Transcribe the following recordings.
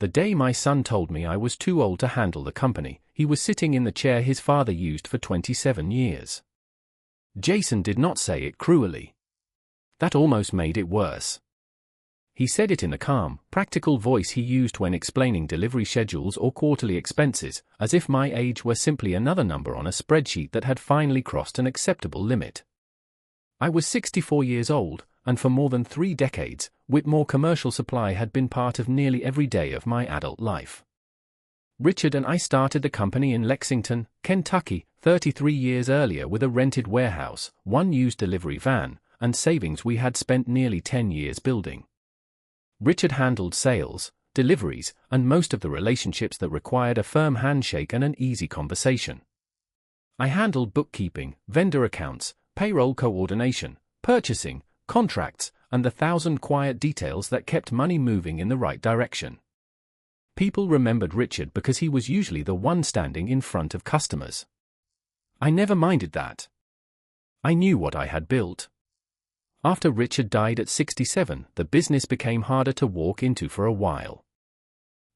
The day my son told me I was too old to handle the company, he was sitting in the chair his father used for 27 years. Jason did not say it cruelly. That almost made it worse. He said it in the calm, practical voice he used when explaining delivery schedules or quarterly expenses, as if my age were simply another number on a spreadsheet that had finally crossed an acceptable limit. I was 64 years old, and for more than 3 decades, Whitmore Commercial Supply had been part of nearly every day of my adult life. Richard and I started the company in Lexington, Kentucky, 33 years earlier with a rented warehouse, 1 used delivery van, and savings we had spent nearly 10 years building. Richard handled sales, deliveries, and most of the relationships that required a firm handshake and an easy conversation. I handled bookkeeping, vendor accounts, payroll coordination, purchasing, contracts, and the 1,000 quiet details that kept money moving in the right direction. People remembered Richard because he was usually the one standing in front of customers. I never minded that. I knew what I had built. After Richard died at 67, the business became harder to walk into for a while.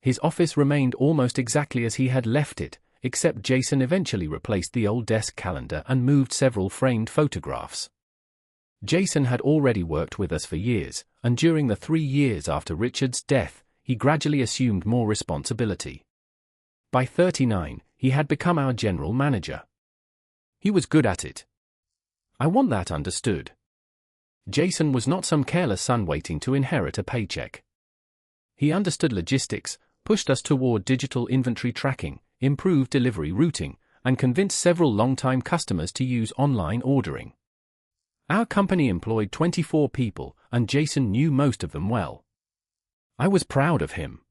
His office remained almost exactly as he had left it, except Jason eventually replaced the old desk calendar and moved several framed photographs. Jason had already worked with us for years, and during the 3 years after Richard's death, he gradually assumed more responsibility. By 39, he had become our general manager. He was good at it. I want that understood. Jason was not some careless son waiting to inherit a paycheck. He understood logistics, pushed us toward digital inventory tracking, improved delivery routing, and convinced several longtime customers to use online ordering. Our company employed 24 people, and Jason knew most of them well. I was proud of him.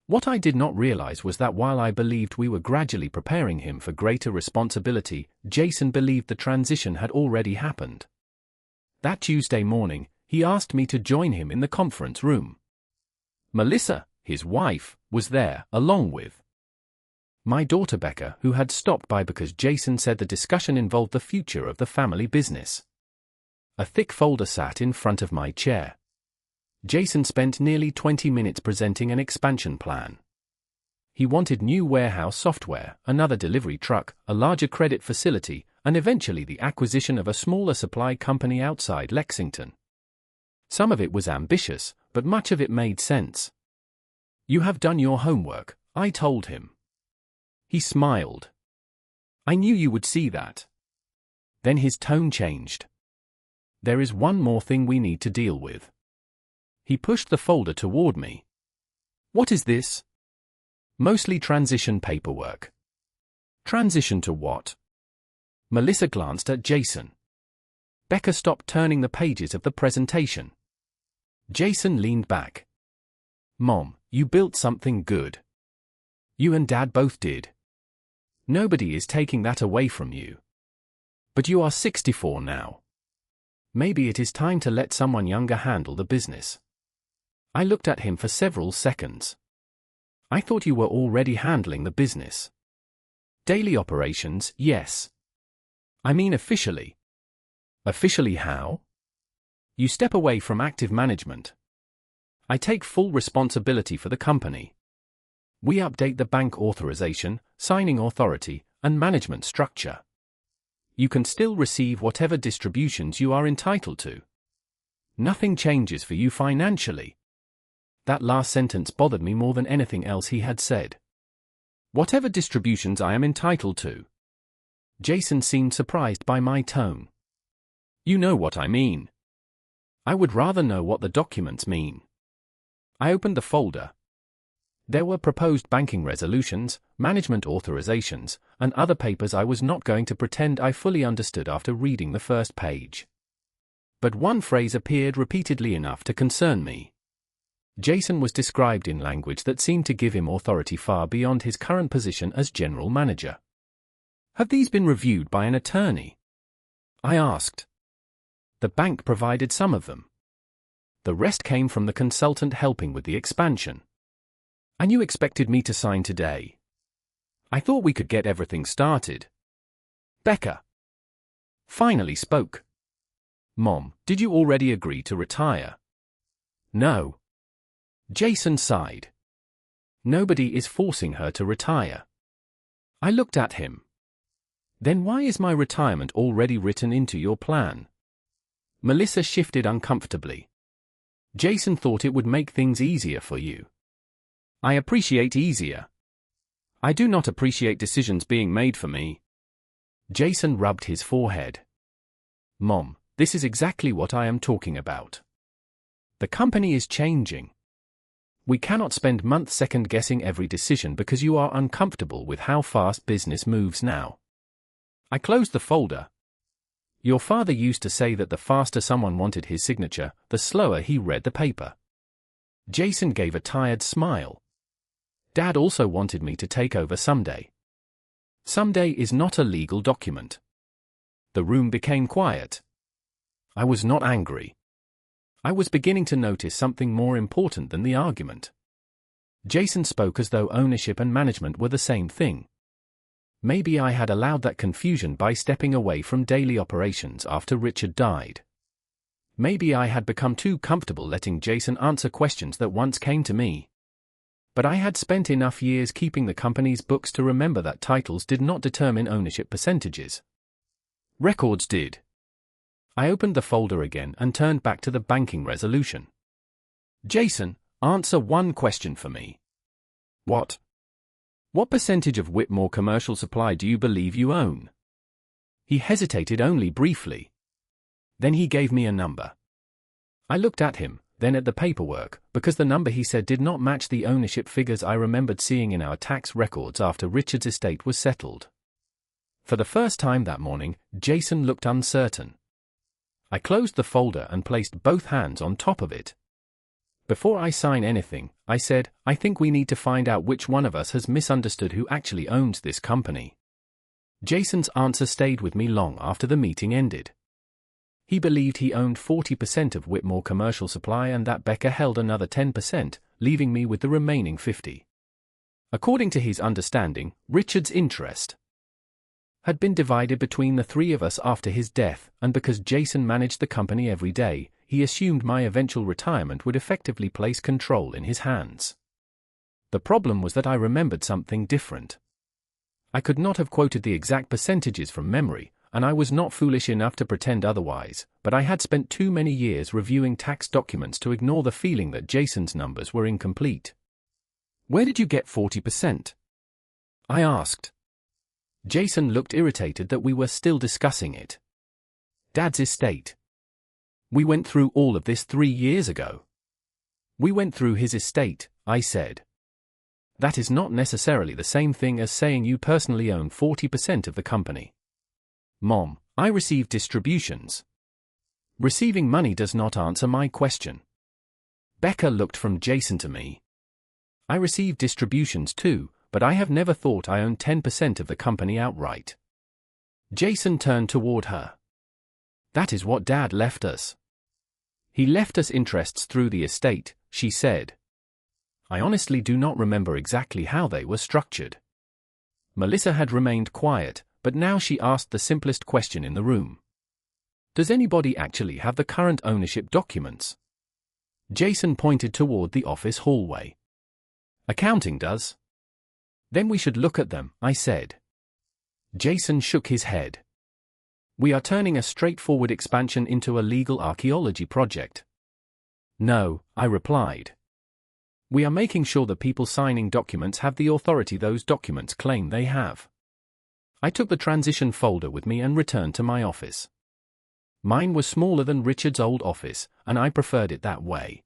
What I did not realize was that while I believed we were gradually preparing him for greater responsibility, Jason believed the transition had already happened. That Tuesday morning, he asked me to join him in the conference room. Melissa, his wife, was there, along with my daughter Becca, who had stopped by because Jason said the discussion involved the future of the family business. A thick folder sat in front of my chair. Jason spent nearly 20 minutes presenting an expansion plan. He wanted new warehouse software, another delivery truck, a larger credit facility, and eventually the acquisition of a smaller supply company outside Lexington. Some of it was ambitious, but much of it made sense. "You have done your homework," I told him. He smiled. "I knew you would see that." Then his tone changed. "There is one more thing we need to deal with." He pushed the folder toward me. "What is this?" "Mostly transition paperwork." "Transition to what?" Melissa glanced at Jason. Becca stopped turning the pages of the presentation. Jason leaned back. "Mom, you built something good. You and Dad both did. Nobody is taking that away from you. But you are 64 now. Maybe it is time to let someone younger handle the business." I looked at him for several seconds. "I thought you were already handling the business." "Daily operations, yes. I mean officially." "Officially how?" "You step away from active management. I take full responsibility for the company. We update the bank authorization, signing authority, and management structure. You can still receive whatever distributions you are entitled to. Nothing changes for you financially." That last sentence bothered me more than anything else he had said. "Whatever distributions I am entitled to." Jason seemed surprised by my tone. "You know what I mean." "I would rather know what the documents mean." I opened the folder. There were proposed banking resolutions, management authorizations, and other papers I was not going to pretend I fully understood after reading the first page. But one phrase appeared repeatedly enough to concern me. Jason was described in language that seemed to give him authority far beyond his current position as general manager. "Have these been reviewed by an attorney?" I asked. "The bank provided some of them. The rest came from the consultant helping with the expansion." "And you expected me to sign today? I thought we could get everything started." Becca finally spoke. "Mom, did you already agree to retire?" "No." Jason sighed. Nobody is forcing her to retire. I looked at him. Then why is my retirement already written into your plan? Melissa shifted uncomfortably. Jason thought it would make things easier for you. I appreciate easier. I do not appreciate decisions being made for me. Jason rubbed his forehead. Mom, this is exactly what I am talking about. The company is changing. We cannot spend months second-guessing every decision because you are uncomfortable with how fast business moves now. I closed the folder. Your father used to say that the faster someone wanted his signature, the slower he read the paper. Jason gave a tired smile. Dad also wanted me to take over someday. Someday is not a legal document. The room became quiet. I was not angry. I was beginning to notice something more important than the argument. Jason spoke as though ownership and management were the same thing. Maybe I had allowed that confusion by stepping away from daily operations after Richard died. Maybe I had become too comfortable letting Jason answer questions that once came to me. But I had spent enough years keeping the company's books to remember that titles did not determine ownership percentages. Records did. I opened the folder again and turned back to the banking resolution. Jason, answer one question for me. What? What percentage of Whitmore Commercial Supply do you believe you own? He hesitated only briefly. Then he gave me a number. I looked at him, then at the paperwork, because the number he said did not match the ownership figures I remembered seeing in our tax records after Richard's estate was settled. For the first time that morning, Jason looked uncertain. I closed the folder and placed both hands on top of it. Before I sign anything, I said, I think we need to find out which one of us has misunderstood who actually owns this company. Jason's answer stayed with me long after the meeting ended. He believed he owned 40% of Whitmore Commercial Supply and that Becca held another 10%, leaving me with the remaining 50%. According to his understanding, Richard's interest had been divided between the three of us after his death, and because Jason managed the company every day, he assumed my eventual retirement would effectively place control in his hands. The problem was that I remembered something different. I could not have quoted the exact percentages from memory, and I was not foolish enough to pretend otherwise, but I had spent too many years reviewing tax documents to ignore the feeling that Jason's numbers were incomplete. Where did you get 40%? I asked. Jason looked irritated that we were still discussing it. Dad's estate. We went through all of this 3 years ago. We went through his estate, I said. That is not necessarily the same thing as saying you personally own 40% of the company. Mom, I receive distributions. Receiving money does not answer my question. Becca looked from Jason to me. I receive distributions too, but I have never thought I own 10% of the company outright. Jason turned toward her. That is what Dad left us. He left us interests through the estate, she said. I honestly do not remember exactly how they were structured. Melissa had remained quiet, but now she asked the simplest question in the room. Does anybody actually have the current ownership documents? Jason pointed toward the office hallway. Accounting does. Then we should look at them, I said. Jason shook his head. We are turning a straightforward expansion into a legal archaeology project. No, I replied. We are making sure the people signing documents have the authority those documents claim they have. I took the transition folder with me and returned to my office. Mine was smaller than Richard's old office, and I preferred it that way.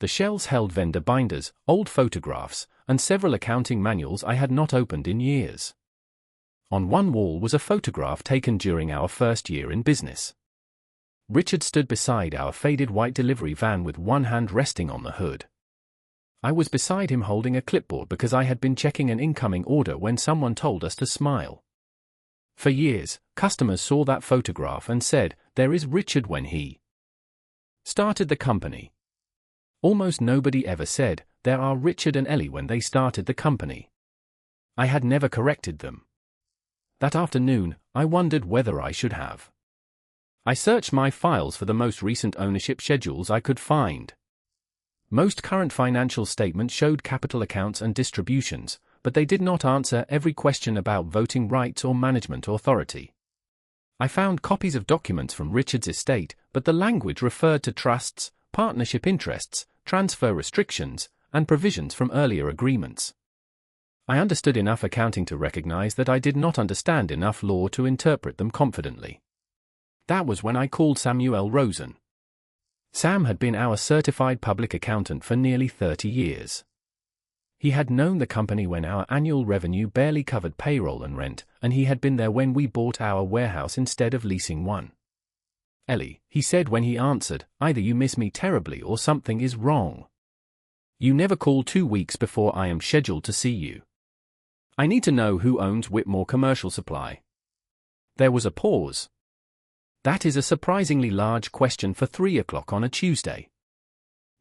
The shelves held vendor binders, old photographs, and several accounting manuals I had not opened in years. On one wall was a photograph taken during our first year in business. Richard stood beside our faded white delivery van with one hand resting on the hood. I was beside him holding a clipboard because I had been checking an incoming order when someone told us to smile. For years, customers saw that photograph and said, "There is Richard when he started the company." Almost nobody ever said, "There are Richard and Ellie when they started the company." I had never corrected them. That afternoon, I wondered whether I should have. I searched my files for the most recent ownership schedules I could find. Most current financial statements showed capital accounts and distributions, but they did not answer every question about voting rights or management authority. I found copies of documents from Richard's estate, but the language referred to trusts, partnership interests, transfer restrictions, and provisions from earlier agreements. I understood enough accounting to recognize that I did not understand enough law to interpret them confidently. That was when I called Samuel Rosen. Sam had been our certified public accountant for nearly 30 years. He had known the company when our annual revenue barely covered payroll and rent, and he had been there when we bought our warehouse instead of leasing one. "Ellie," he said when he answered, "either you miss me terribly or something is wrong. You never call 2 weeks before I am scheduled to see you. I need to know who owns Whitmore Commercial Supply." There was a pause. That is a surprisingly large question for 3 o'clock on a Tuesday.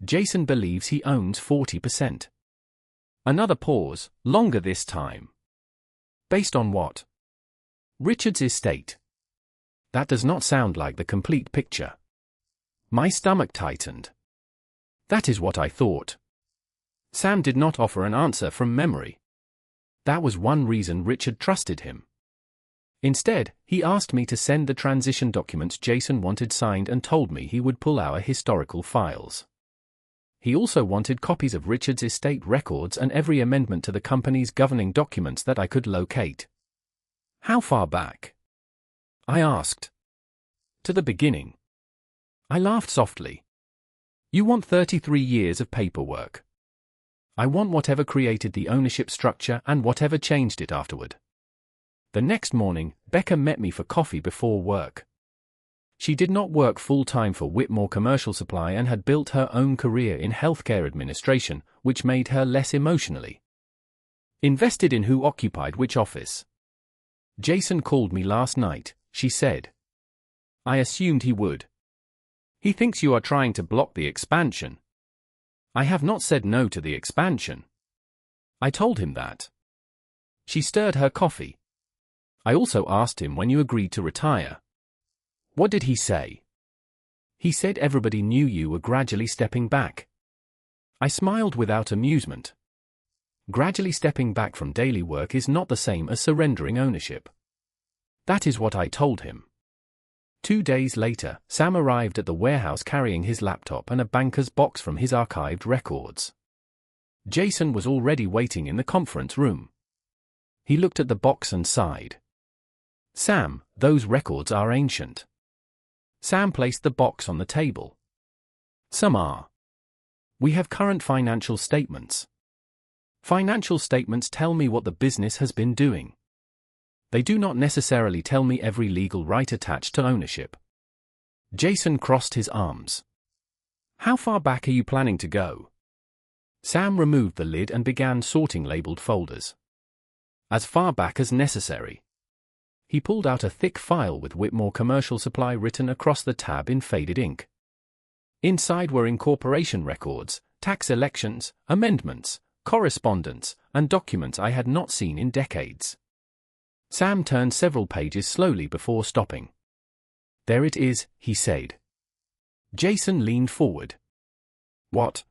Jason believes he owns 40%. Another pause, longer this time. Based on what? Richard's estate. That does not sound like the complete picture. My stomach tightened. That is what I thought. Sam did not offer an answer from memory. That was one reason Richard trusted him. Instead, he asked me to send the transition documents Jason wanted signed and told me he would pull our historical files. He also wanted copies of Richard's estate records and every amendment to the company's governing documents that I could locate. How far back? I asked. To the beginning. I laughed softly. You want 33 years of paperwork. I want whatever created the ownership structure and whatever changed it afterward. The next morning, Becca met me for coffee before work. She did not work full-time for Whitmore Commercial Supply and had built her own career in healthcare administration, which made her less emotionally invested in who occupied which office. "Jason called me last night," she said. "I assumed he would. He thinks you are trying to block the expansion." "I have not said no to the expansion." I told him that. She stirred her coffee. "I also asked him when you agreed to retire." "What did he say?" "He said everybody knew you were gradually stepping back." I smiled without amusement. Gradually stepping back from daily work is not the same as surrendering ownership. That is what I told him. 2 days later, Sam arrived at the warehouse carrying his laptop and a banker's box from his archived records. Jason was already waiting in the conference room. He looked at the box and sighed. "Sam, those records are ancient." Sam placed the box on the table. "Some are. We have current financial statements. Financial statements tell me what the business has been doing. They do not necessarily tell me every legal right attached to ownership." Jason crossed his arms. "How far back are you planning to go?" Sam removed the lid and began sorting labeled folders. "As far back as necessary." He pulled out a thick file with Whitmore Commercial Supply written across the tab in faded ink. Inside were incorporation records, tax elections, amendments, correspondence, and documents I had not seen in decades. Sam turned several pages slowly before stopping. "There it is," he said. Jason leaned forward. "What?"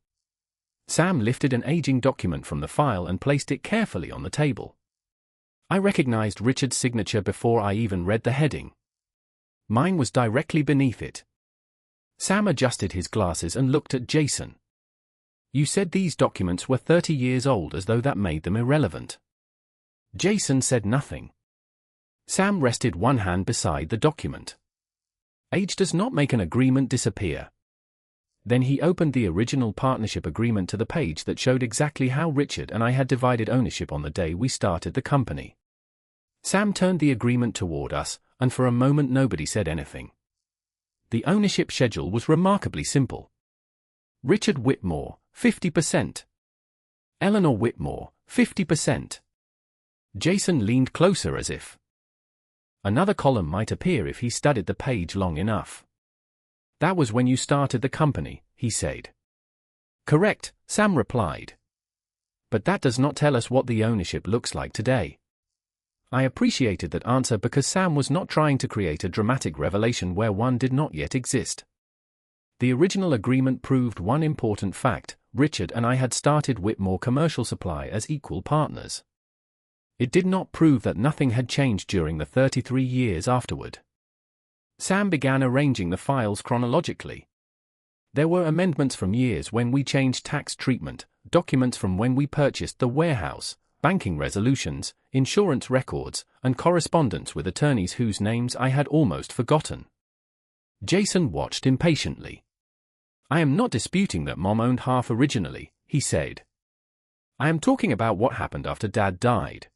Sam lifted an aging document from the file and placed it carefully on the table. I recognized Richard's signature before I even read the heading. Mine was directly beneath it. Sam adjusted his glasses and looked at Jason. "You said these documents were 30 years old, as though that made them irrelevant." Jason said nothing. Sam rested one hand beside the document. "Age does not make an agreement disappear." Then he opened the original partnership agreement to the page that showed exactly how Richard and I had divided ownership on the day we started the company. Sam turned the agreement toward us, and for a moment nobody said anything. The ownership schedule was remarkably simple. Richard Whitmore, 50%. Eleanor Whitmore, 50%. Jason leaned closer as if another column might appear if he studied the page long enough. "That was when you started the company," he said. "Correct," Sam replied. "But that does not tell us what the ownership looks like today." I appreciated that answer because Sam was not trying to create a dramatic revelation where one did not yet exist. The original agreement proved one important fact: Richard and I had started Whitmore Commercial Supply as equal partners. It did not prove that nothing had changed during the 33 years afterward. Sam began arranging the files chronologically. There were amendments from years when we changed tax treatment, documents from when we purchased the warehouse, banking resolutions, insurance records, and correspondence with attorneys whose names I had almost forgotten. Jason watched impatiently. "I am not disputing that Mom owned half originally," he said. "I am talking about what happened after Dad died."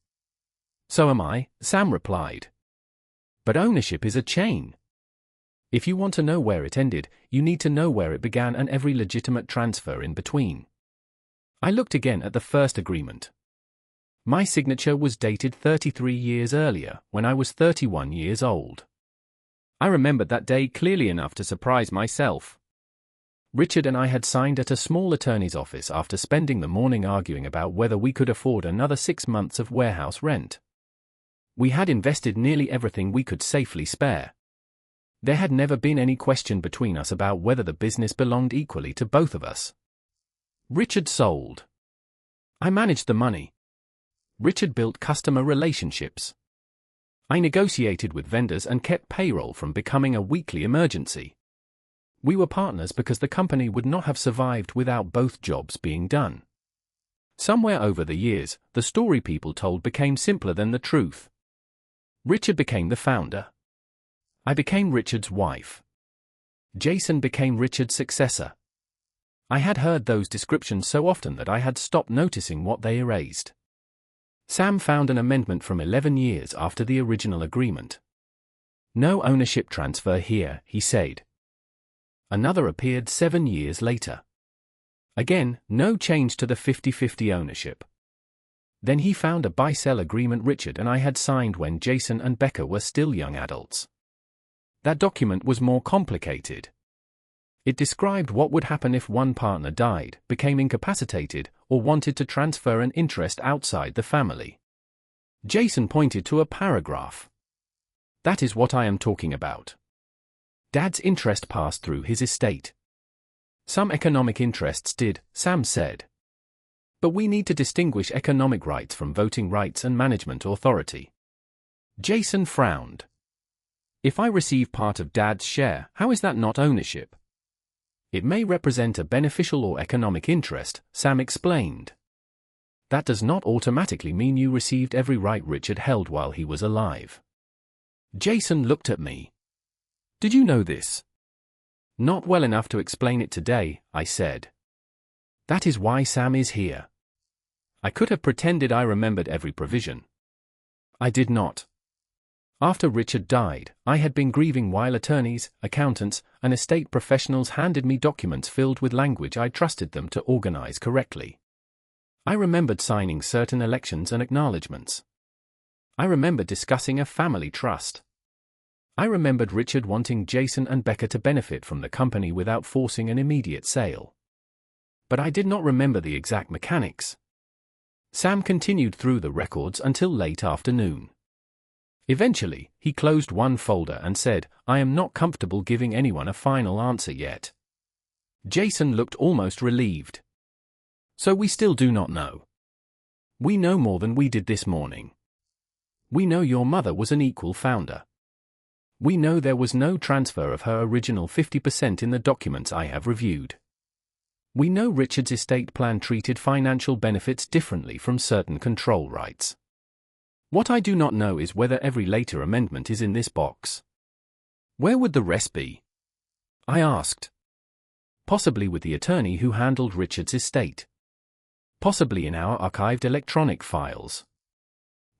"So am I," Sam replied. "But ownership is a chain. If you want to know where it ended, you need to know where it began and every legitimate transfer in between." I looked again at the first agreement. My signature was dated 33 years earlier, when I was 31 years old. I remembered that day clearly enough to surprise myself. Richard and I had signed at a small attorney's office after spending the morning arguing about whether we could afford another 6 months of warehouse rent. We had invested nearly everything we could safely spare. There had never been any question between us about whether the business belonged equally to both of us. Richard sold. I managed the money. Richard built customer relationships. I negotiated with vendors and kept payroll from becoming a weekly emergency. We were partners because the company would not have survived without both jobs being done. Somewhere over the years, the story people told became simpler than the truth. Richard became the founder. I became Richard's wife. Jason became Richard's successor. I had heard those descriptions so often that I had stopped noticing what they erased. Sam found an amendment from 11 years after the original agreement. "No ownership transfer here," he said. Another appeared 7 years later. Again, no change to the 50-50 ownership. Then he found a buy-sell agreement Richard and I had signed when Jason and Becca were still young adults. That document was more complicated. It described what would happen if one partner died, became incapacitated, or wanted to transfer an interest outside the family. Jason pointed to a paragraph. "That is what I am talking about. Dad's interest passed through his estate. Some economic interests did," Sam said. "But we need to distinguish economic rights from voting rights and management authority." Jason frowned. "If I receive part of Dad's share, how is that not ownership?" "It may represent a beneficial or economic interest," Sam explained. "That does not automatically mean you received every right Richard held while he was alive." Jason looked at me. "Did you know this?" "Not well enough to explain it today," I said. "That is why Sam is here." I could have pretended I remembered every provision. I did not. After Richard died, I had been grieving while attorneys, accountants, and estate professionals handed me documents filled with language I trusted them to organize correctly. I remembered signing certain elections and acknowledgements. I remembered discussing a family trust. I remembered Richard wanting Jason and Becca to benefit from the company without forcing an immediate sale. But I did not remember the exact mechanics. Sam continued through the records until late afternoon. Eventually, he closed one folder and said, "I am not comfortable giving anyone a final answer yet." Jason looked almost relieved. "So we still do not know." "We know more than we did this morning. We know your mother was an equal founder. We know there was no transfer of her original 50% in the documents I have reviewed. We know Richard's estate plan treated financial benefits differently from certain control rights. What I do not know is whether every later amendment is in this box." "Where would the rest be?" I asked. "Possibly with the attorney who handled Richard's estate. Possibly in our archived electronic files.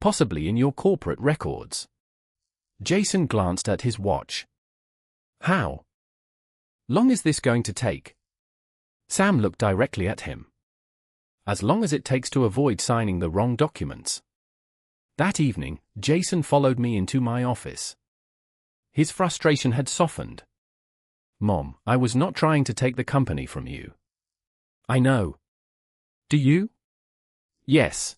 Possibly in your corporate records." Jason glanced at his watch. "How long is this going to take?" Sam looked directly at him. "As long as it takes to avoid signing the wrong documents." That evening, Jason followed me into my office. His frustration had softened. "Mom, I was not trying to take the company from you." "I know." "Do you?" "Yes.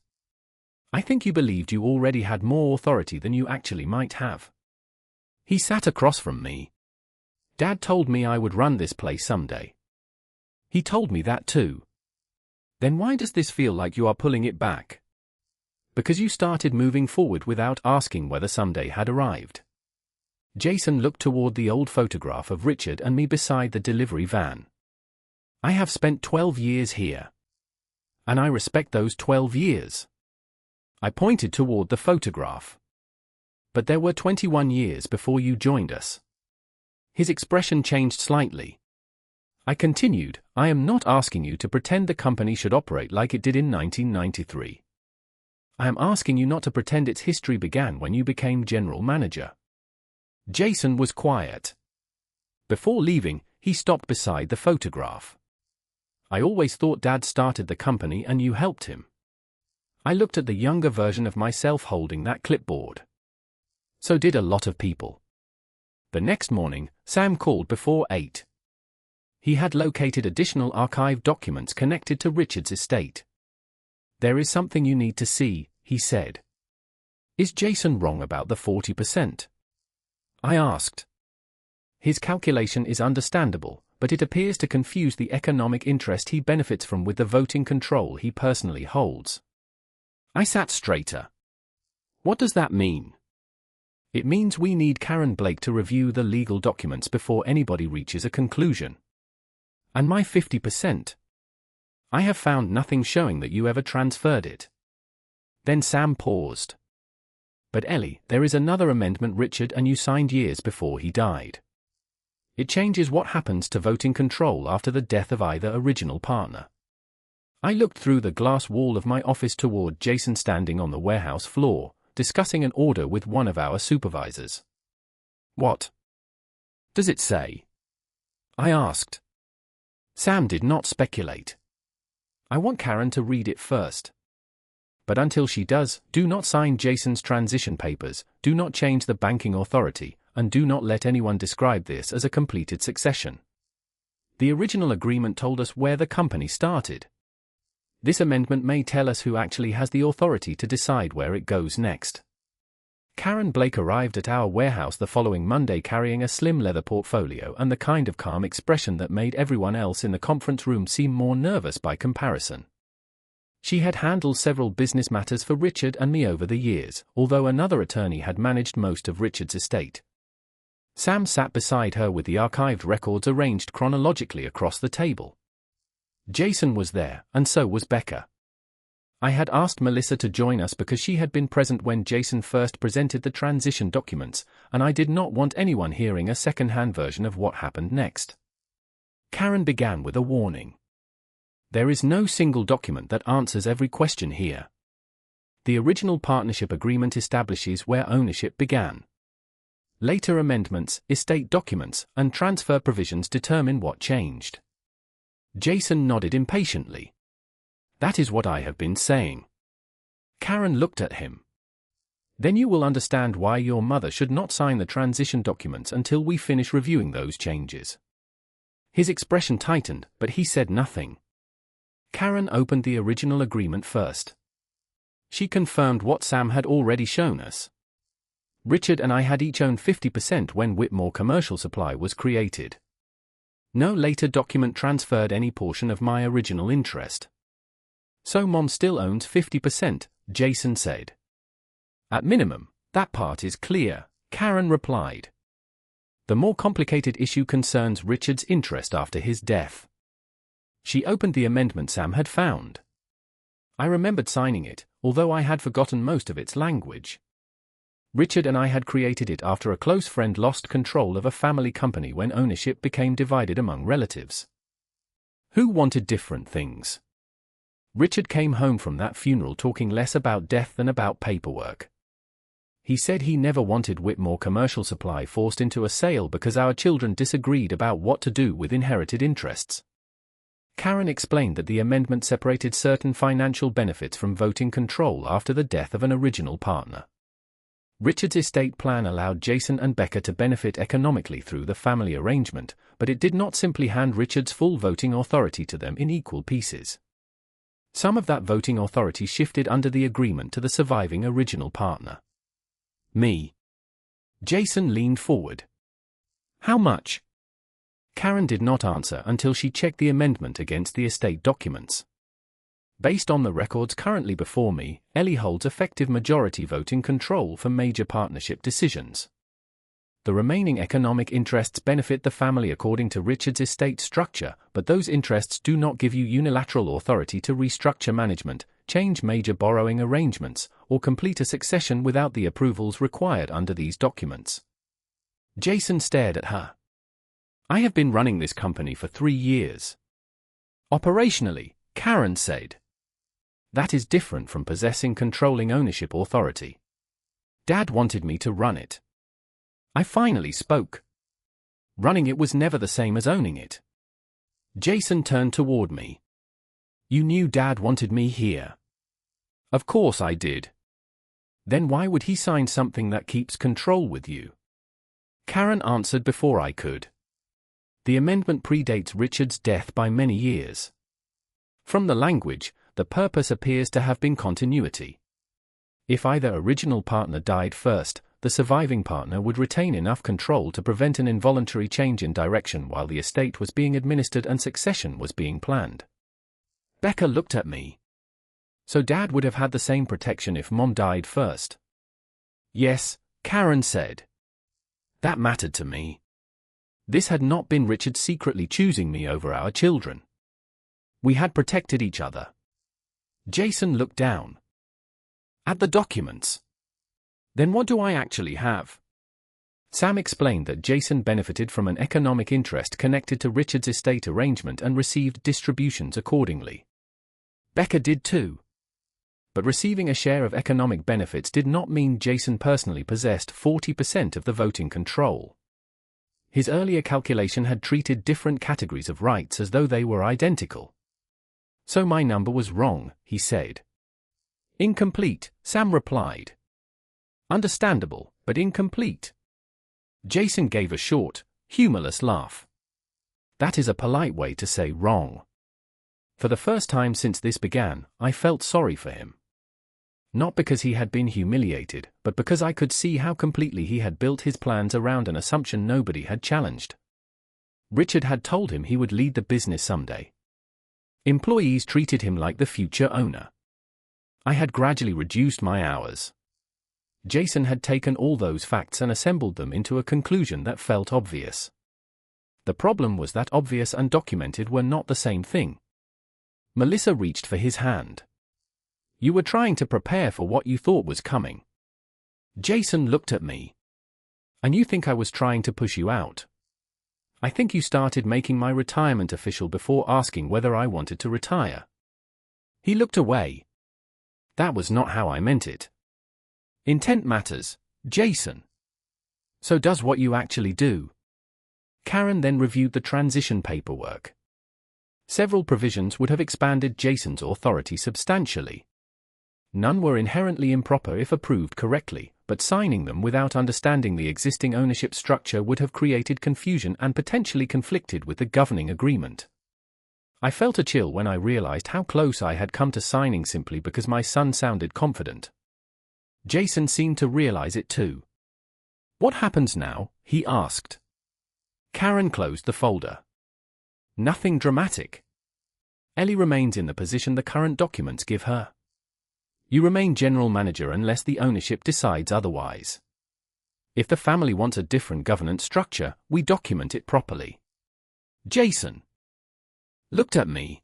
I think you believed you already had more authority than you actually might have." He sat across from me. "Dad told me I would run this place someday. He told me that too. Then why does this feel like you are pulling it back? Because you started moving forward without asking whether someday had arrived. Jason looked toward the old photograph of Richard and me beside the delivery van. I have spent 12 years here. And I respect those 12 years. I pointed toward the photograph. But there were 21 years before you joined us. His expression changed slightly. I continued, I am not asking you to pretend the company should operate like it did in 1993. I am asking you not to pretend its history began when you became general manager. Jason was quiet. Before leaving, he stopped beside the photograph. I always thought Dad started the company and you helped him. I looked at the younger version of myself holding that clipboard. So did a lot of people. The next morning, Sam called before 8. He had located additional archived documents connected to Richard's estate. There is something you need to see, he said. Is Jason wrong about the 40%? I asked. His calculation is understandable, but it appears to confuse the economic interest he benefits from with the voting control he personally holds. I sat straighter. What does that mean? It means we need Karen Blake to review the legal documents before anybody reaches a conclusion. And my 50%? I have found nothing showing that you ever transferred it. Then Sam paused. But Ellie, there is another amendment Richard and you signed years before he died. It changes what happens to voting control after the death of either original partner. I looked through the glass wall of my office toward Jason standing on the warehouse floor, discussing an order with one of our supervisors. What does it say? I asked. Sam did not speculate. I want Karen to read it first. But until she does, do not sign Jason's transition papers, do not change the banking authority, and do not let anyone describe this as a completed succession. The original agreement told us where the company started. This amendment may tell us who actually has the authority to decide where it goes next. Karen Blake arrived at our warehouse the following Monday carrying a slim leather portfolio and the kind of calm expression that made everyone else in the conference room seem more nervous by comparison. She had handled several business matters for Richard and me over the years, although another attorney had managed most of Richard's estate. Sam sat beside her with the archived records arranged chronologically across the table. Jason was there, and so was Becca. I had asked Melissa to join us because she had been present when Jason first presented the transition documents, and I did not want anyone hearing a second-hand version of what happened next. Karen began with a warning. There is no single document that answers every question here. The original partnership agreement establishes where ownership began. Later amendments, estate documents, and transfer provisions determine what changed. Jason nodded impatiently. That is what I have been saying. Karen looked at him. Then you will understand why your mother should not sign the transition documents until we finish reviewing those changes. His expression tightened, but he said nothing. Karen opened the original agreement first. She confirmed what Sam had already shown us. Richard and I had each owned 50% when Whitmore Commercial Supply was created. No later document transferred any portion of my original interest. So Mom still owns 50%, Jason said. At minimum, that part is clear, Karen replied. The more complicated issue concerns Richard's interest after his death. She opened the amendment Sam had found. I remembered signing it, although I had forgotten most of its language. Richard and I had created it after a close friend lost control of a family company when ownership became divided among relatives. Who wanted different things? Richard came home from that funeral talking less about death than about paperwork. He said he never wanted Whitmore Commercial Supply forced into a sale because our children disagreed about what to do with inherited interests. Karen explained that the amendment separated certain financial benefits from voting control after the death of an original partner. Richard's estate plan allowed Jason and Becca to benefit economically through the family arrangement, but it did not simply hand Richard's full voting authority to them in equal pieces. Some of that voting authority shifted under the agreement to the surviving original partner. Me. Jason leaned forward. How much? Karen did not answer until she checked the amendment against the estate documents. Based on the records currently before me, Ellie holds effective majority voting control for major partnership decisions. The remaining economic interests benefit the family according to Richard's estate structure, but those interests do not give you unilateral authority to restructure management, change major borrowing arrangements, or complete a succession without the approvals required under these documents. Jason stared at her. I have been running this company for 3 years. Operationally, Karen said. That is different from possessing controlling ownership authority. Dad wanted me to run it. I finally spoke. Running it was never the same as owning it. Jason turned toward me. You knew Dad wanted me here. Of course I did. Then why would he sign something that keeps control with you? Karen answered before I could. The amendment predates Richard's death by many years. From the language, the purpose appears to have been continuity. If either original partner died first, the surviving partner would retain enough control to prevent an involuntary change in direction while the estate was being administered and succession was being planned. Becca looked at me. So Dad would have had the same protection if Mom died first? Yes, Karen said. That mattered to me. This had not been Richard secretly choosing me over our children. We had protected each other. Jason looked down. At the documents. Then what do I actually have? Sam explained that Jason benefited from an economic interest connected to Richard's estate arrangement and received distributions accordingly. Becca did too. But receiving a share of economic benefits did not mean Jason personally possessed 40% of the voting control. His earlier calculation had treated different categories of rights as though they were identical. So my number was wrong, he said. Incomplete, Sam replied. Understandable, but incomplete. Jason gave a short, humorless laugh. That is a polite way to say wrong. For the first time since this began, I felt sorry for him. Not because he had been humiliated, but because I could see how completely he had built his plans around an assumption nobody had challenged. Richard had told him he would lead the business someday. Employees treated him like the future owner. I had gradually reduced my hours. Jason had taken all those facts and assembled them into a conclusion that felt obvious. The problem was that obvious and documented were not the same thing. Melissa reached for his hand. You were trying to prepare for what you thought was coming. Jason looked at me. And you think I was trying to push you out? I think you started making my retirement official before asking whether I wanted to retire. He looked away. That was not how I meant it. Intent matters, Jason. So does what you actually do. Karen then reviewed the transition paperwork. Several provisions would have expanded Jason's authority substantially. None were inherently improper if approved correctly, but signing them without understanding the existing ownership structure would have created confusion and potentially conflicted with the governing agreement. I felt a chill when I realized how close I had come to signing simply because my son sounded confident. Jason seemed to realize it too. What happens now? He asked. Karen closed the folder. Nothing dramatic. Ellie remains in the position the current documents give her. You remain general manager unless the ownership decides otherwise. If the family wants a different governance structure, we document it properly. Jason looked at me.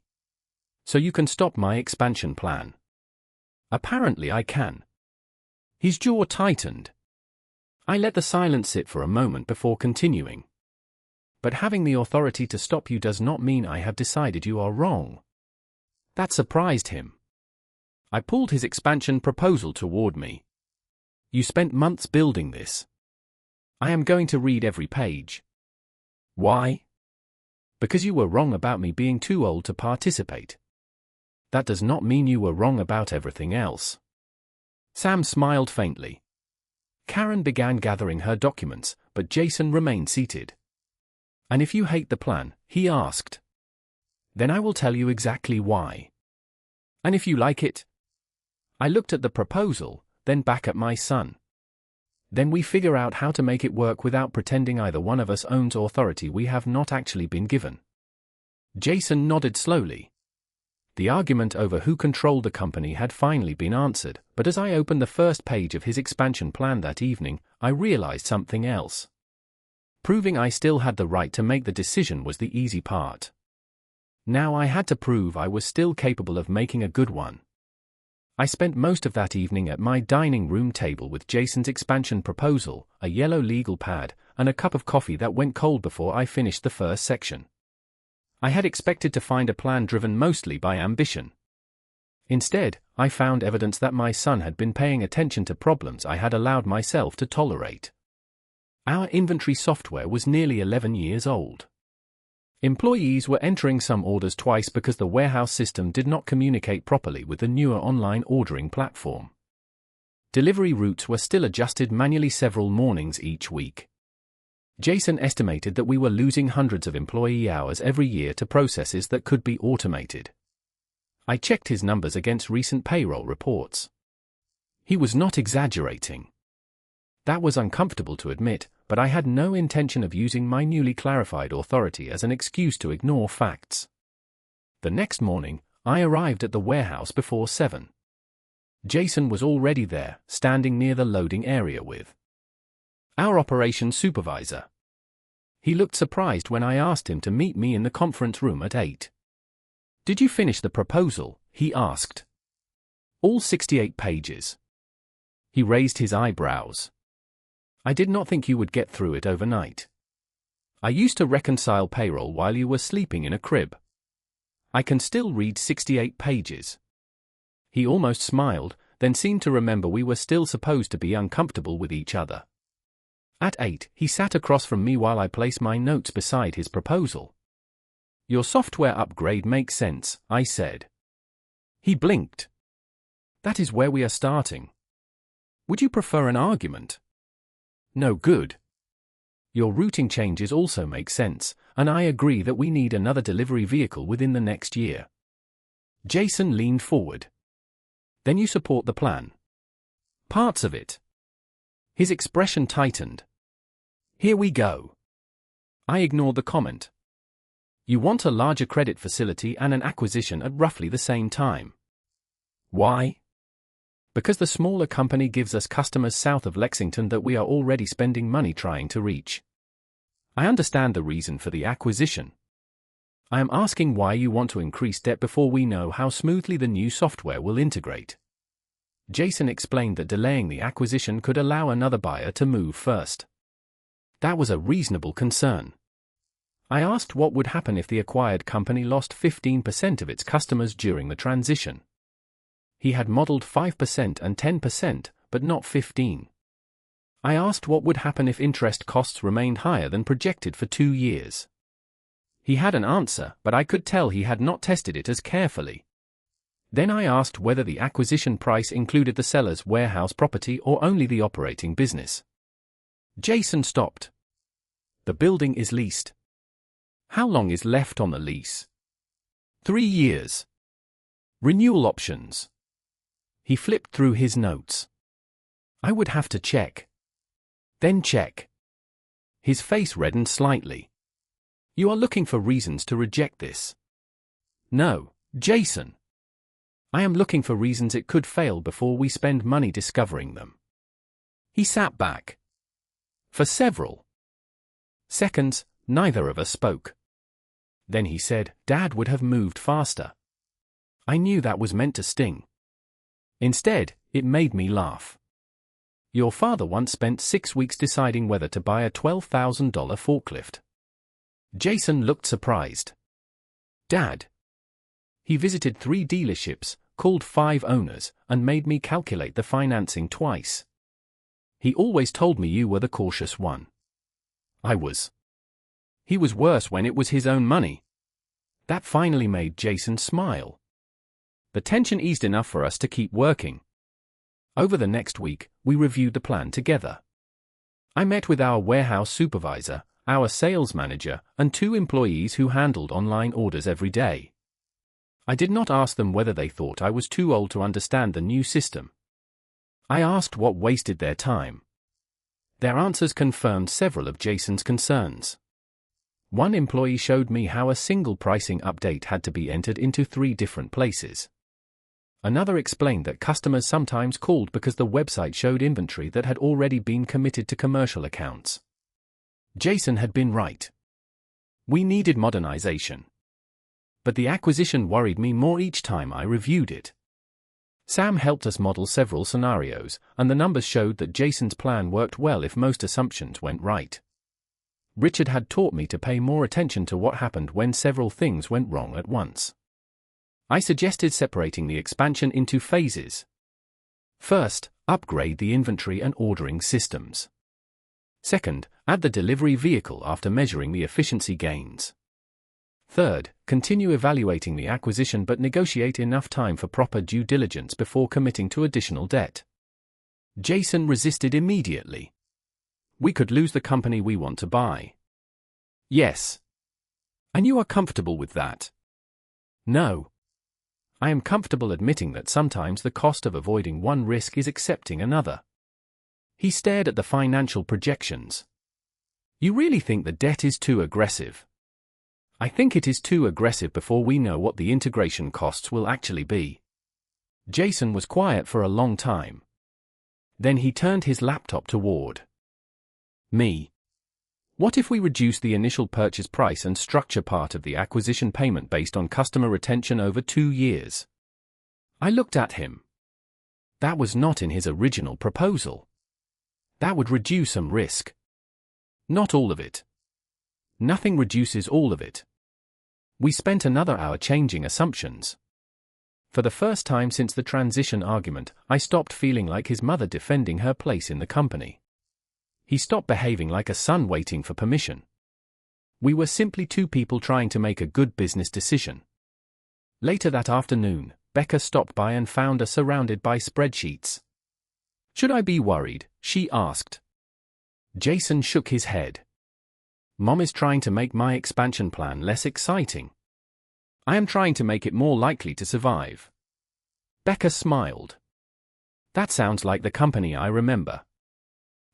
So you can stop my expansion plan. Apparently I can. His jaw tightened. I let the silence sit for a moment before continuing. But having the authority to stop you does not mean I have decided you are wrong. That surprised him. I pulled his expansion proposal toward me. You spent months building this. I am going to read every page. Why? Because you were wrong about me being too old to participate. That does not mean you were wrong about everything else. Sam smiled faintly. Karen began gathering her documents, but Jason remained seated. And if you hate the plan, he asked. Then I will tell you exactly why. And if you like it? I looked at the proposal, then back at my son. Then we figure out how to make it work without pretending either one of us owns authority we have not actually been given. Jason nodded slowly. The argument over who controlled the company had finally been answered, but as I opened the first page of his expansion plan that evening, I realized something else. Proving I still had the right to make the decision was the easy part. Now I had to prove I was still capable of making a good one. I spent most of that evening at my dining room table with Jason's expansion proposal, a yellow legal pad, and a cup of coffee that went cold before I finished the first section. I had expected to find a plan driven mostly by ambition. Instead, I found evidence that my son had been paying attention to problems I had allowed myself to tolerate. Our inventory software was nearly 11 years old. Employees were entering some orders twice because the warehouse system did not communicate properly with the newer online ordering platform. Delivery routes were still adjusted manually several mornings each week. Jason estimated that we were losing hundreds of employee hours every year to processes that could be automated. I checked his numbers against recent payroll reports. He was not exaggerating. That was uncomfortable to admit, but I had no intention of using my newly clarified authority as an excuse to ignore facts. The next morning, I arrived at the warehouse before 7. Jason was already there, standing near the loading area with our operations supervisor. He looked surprised when I asked him to meet me in the conference room at 8. "Did you finish the proposal?" he asked. "All 68 pages." He raised his eyebrows. "I did not think you would get through it overnight. I used to reconcile payroll while you were sleeping in a crib. I can still read 68 pages. He almost smiled, then seemed to remember we were still supposed to be uncomfortable with each other. At 8, he sat across from me while I placed my notes beside his proposal. "Your software upgrade makes sense," I said. He blinked. "That is where we are starting. Would you prefer an argument?" "No good. Your routing changes also make sense, and I agree that we need another delivery vehicle within the next year." Jason leaned forward. "Then you support the plan?" "Parts of it." His expression tightened. "Here we go." I ignored the comment. "You want a larger credit facility and an acquisition at roughly the same time. Why?" "Because the smaller company gives us customers south of Lexington that we are already spending money trying to reach. I understand the reason for the acquisition. I am asking why you want to increase debt before we know how smoothly the new software will integrate." Jason explained that delaying the acquisition could allow another buyer to move first. That was a reasonable concern. I asked what would happen if the acquired company lost 15% of its customers during the transition. He had modeled 5% and 10%, but not 15%. I asked what would happen if interest costs remained higher than projected for 2 years. He had an answer, but I could tell he had not tested it as carefully. Then I asked whether the acquisition price included the seller's warehouse property or only the operating business. Jason stopped. "The building is leased." "How long is left on the lease?" 3 years. "Renewal options." He flipped through his notes. "I would have to check." "Then check." His face reddened slightly. "You are looking for reasons to reject this." "No, Jason. I am looking for reasons it could fail before we spend money discovering them." He sat back. For several seconds, neither of us spoke. Then he said, "Dad would have moved faster." I knew that was meant to sting. Instead, it made me laugh. "Your father once spent 6 weeks deciding whether to buy a $12,000 forklift." Jason looked surprised. "Dad." He visited 3 dealerships, called 5 owners, and made me calculate the financing twice. "He always told me you were the cautious one." I was. He was worse when it was his own money. That finally made Jason smile. The tension eased enough for us to keep working. Over the next week, we reviewed the plan together. I met with our warehouse supervisor, our sales manager, and 2 employees who handled online orders every day. I did not ask them whether they thought I was too old to understand the new system. I asked what wasted their time. Their answers confirmed several of Jason's concerns. One employee showed me how a single pricing update had to be entered into 3 different places. Another explained that customers sometimes called because the website showed inventory that had already been committed to commercial accounts. Jason had been right. We needed modernization. But the acquisition worried me more each time I reviewed it. Sam helped us model several scenarios, and the numbers showed that Jason's plan worked well if most assumptions went right. Richard had taught me to pay more attention to what happened when several things went wrong at once. I suggested separating the expansion into phases. First, upgrade the inventory and ordering systems. Second, add the delivery vehicle after measuring the efficiency gains. Third, continue evaluating the acquisition but negotiate enough time for proper due diligence before committing to additional debt. Jason resisted immediately. We could lose the company we want to buy. Yes. And you are comfortable with that? No. I am comfortable admitting that sometimes the cost of avoiding one risk is accepting another. He stared at the financial projections. You really think the debt is too aggressive? I think it is too aggressive before we know what the integration costs will actually be. Jason was quiet for a long time. Then he turned his laptop toward me. What if we reduce the initial purchase price and structure part of the acquisition payment based on customer retention over 2 years? I looked at him. That was not in his original proposal. That would reduce some risk. Not all of it. Nothing reduces all of it. We spent another hour changing assumptions. For the first time since the transition argument, I stopped feeling like his mother defending her place in the company. He stopped behaving like a son waiting for permission. We were simply 2 people trying to make a good business decision. Later that afternoon, Becca stopped by and found us surrounded by spreadsheets. Should I be worried? She asked. Jason shook his head. Mom is trying to make my expansion plan less exciting. I am trying to make it more likely to survive. Becca smiled. That sounds like the company I remember.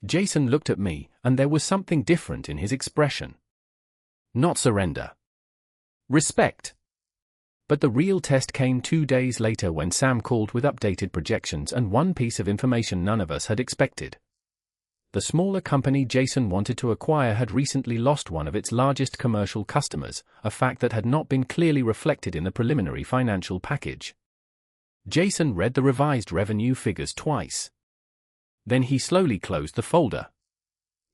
Jason looked at me, and there was something different in his expression. Not surrender. Respect. But the real test came 2 days later when Sam called with updated projections and one piece of information none of us had expected. The smaller company Jason wanted to acquire had recently lost one of its largest commercial customers, a fact that had not been clearly reflected in the preliminary financial package. Jason read the revised revenue figures twice. Then he slowly closed the folder.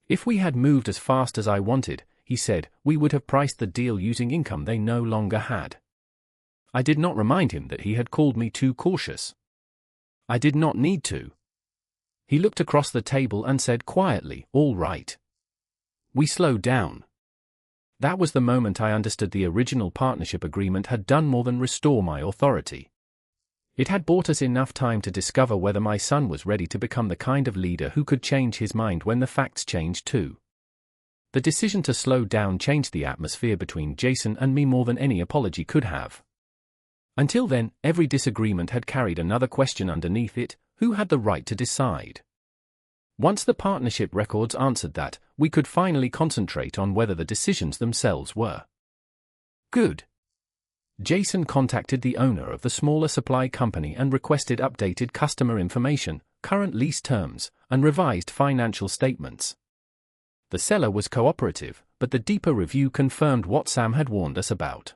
If we had moved as fast as I wanted, he said, we would have priced the deal using income they no longer had. I did not remind him that he had called me too cautious. I did not need to. He looked across the table and said quietly, all right. We slowed down. That was the moment I understood the original partnership agreement had done more than restore my authority. It had bought us enough time to discover whether my son was ready to become the kind of leader who could change his mind when the facts changed too. The decision to slow down changed the atmosphere between Jason and me more than any apology could have. Until then, every disagreement had carried another question underneath it: who had the right to decide? Once the partnership records answered that, we could finally concentrate on whether the decisions themselves were good. Jason contacted the owner of the smaller supply company and requested updated customer information, current lease terms, and revised financial statements. The seller was cooperative, but the deeper review confirmed what Sam had warned us about.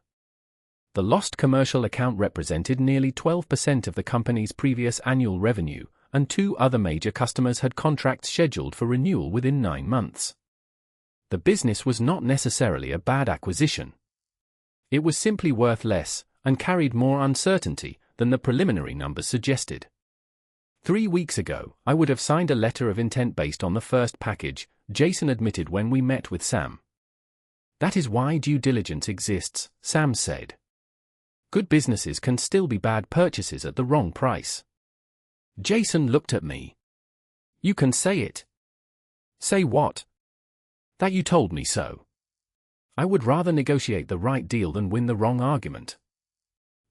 The lost commercial account represented nearly 12% of the company's previous annual revenue, and 2 other major customers had contracts scheduled for renewal within 9 months. The business was not necessarily a bad acquisition. It was simply worth less, and carried more uncertainty, than the preliminary numbers suggested. 3 weeks ago, I would have signed a letter of intent based on the first package, Jason admitted when we met with Sam. That is why due diligence exists, Sam said. Good businesses can still be bad purchases at the wrong price. Jason looked at me. You can say it. Say what? That you told me so. I would rather negotiate the right deal than win the wrong argument.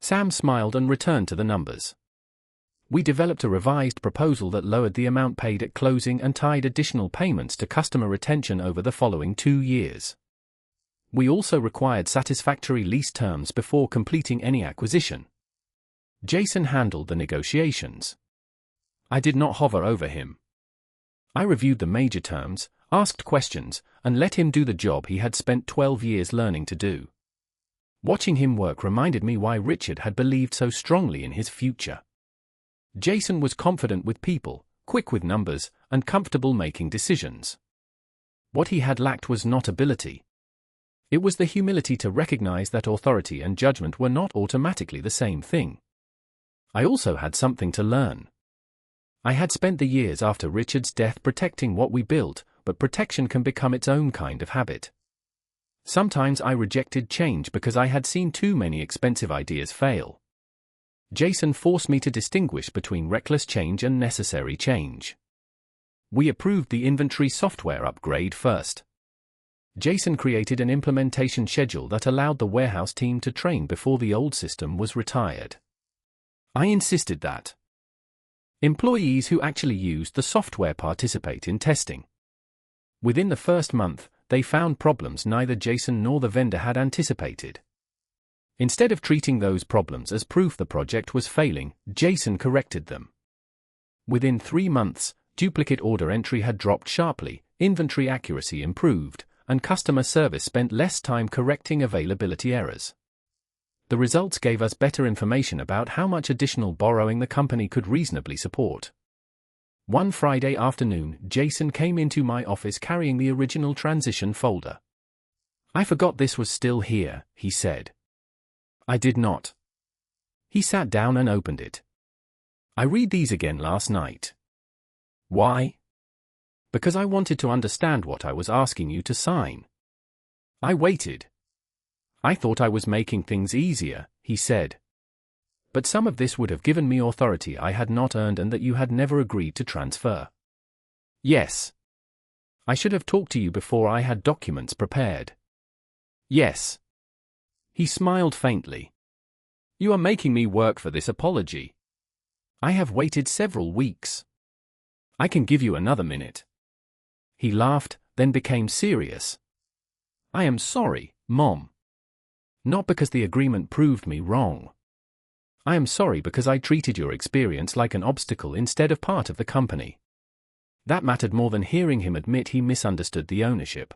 Sam smiled and returned to the numbers. We developed a revised proposal that lowered the amount paid at closing and tied additional payments to customer retention over the following 2 years. We also required satisfactory lease terms before completing any acquisition. Jason handled the negotiations. I did not hover over him. I reviewed the major terms, asked questions, and let him do the job he had spent 12 years learning to do. Watching him work reminded me why Richard had believed so strongly in his future. Jason was confident with people, quick with numbers, and comfortable making decisions. What he had lacked was not ability. It was the humility to recognize that authority and judgment were not automatically the same thing. I also had something to learn. I had spent the years after Richard's death protecting what we built, but protection can become its own kind of habit. Sometimes I rejected change because I had seen too many expensive ideas fail. Jason forced me to distinguish between reckless change and necessary change. We approved the inventory software upgrade first. Jason created an implementation schedule that allowed the warehouse team to train before the old system was retired. I insisted that employees who actually used the software participate in testing. Within the first month, they found problems neither Jason nor the vendor had anticipated. Instead of treating those problems as proof the project was failing, Jason corrected them. Within 3 months, duplicate order entry had dropped sharply, inventory accuracy improved, and customer service spent less time correcting availability errors. The results gave us better information about how much additional borrowing the company could reasonably support. One Friday afternoon, Jason came into my office carrying the original transition folder. "I forgot this was still here," he said. I did not. He sat down and opened it. "I read these again last night." "Why?" "Because I wanted to understand what I was asking you to sign." I waited. "I thought I was making things easier," he said. "But some of this would have given me authority I had not earned and that you had never agreed to transfer." "Yes." "I should have talked to you before I had documents prepared." "Yes." He smiled faintly. "You are making me work for this apology." "I have waited several weeks." "I can give you another minute." He laughed, then became serious. "I am sorry, Mom. Not because the agreement proved me wrong. I am sorry because I treated your experience like an obstacle instead of part of the company." That mattered more than hearing him admit he misunderstood the ownership.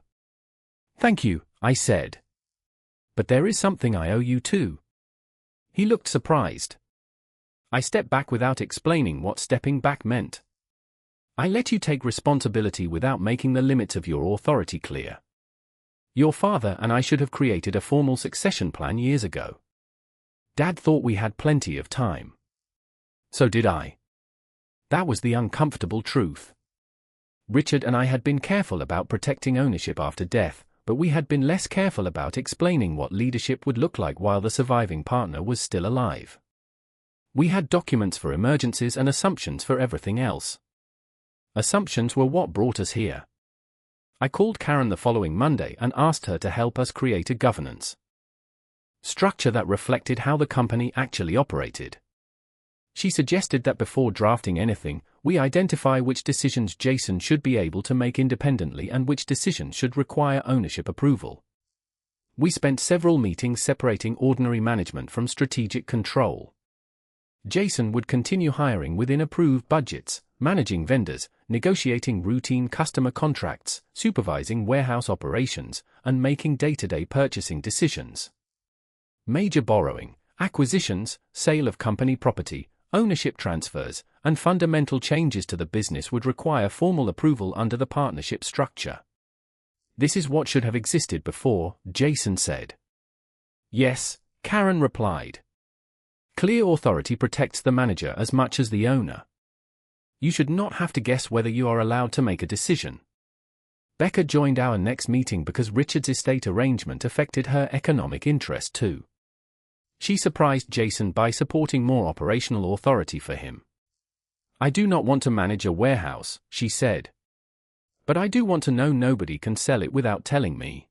"Thank you," I said. "But there is something I owe you too." He looked surprised. I stepped back without explaining what stepping back meant. "I let you take responsibility without making the limits of your authority clear. Your father and I should have created a formal succession plan years ago. Dad thought we had plenty of time. So did I." That was the uncomfortable truth. Richard and I had been careful about protecting ownership after death, but we had been less careful about explaining what leadership would look like while the surviving partner was still alive. We had documents for emergencies and assumptions for everything else. Assumptions were what brought us here. I called Karen the following Monday and asked her to help us create a governance structure that reflected how the company actually operated. She suggested that before drafting anything, we identify which decisions Jason should be able to make independently and which decisions should require ownership approval. We spent several meetings separating ordinary management from strategic control. Jason would continue hiring within approved budgets, managing vendors, negotiating routine customer contracts, supervising warehouse operations, and making day-to-day purchasing decisions. Major borrowing, acquisitions, sale of company property, ownership transfers, and fundamental changes to the business would require formal approval under the partnership structure. "This is what should have existed before," Jason said. "Yes," Karen replied. "Clear authority protects the manager as much as the owner. You should not have to guess whether you are allowed to make a decision." Becca joined our next meeting because Richard's estate arrangement affected her economic interest too. She surprised Jason by supporting more operational authority for him. "I do not want to manage a warehouse," she said. "But I do want to know nobody can sell it without telling me."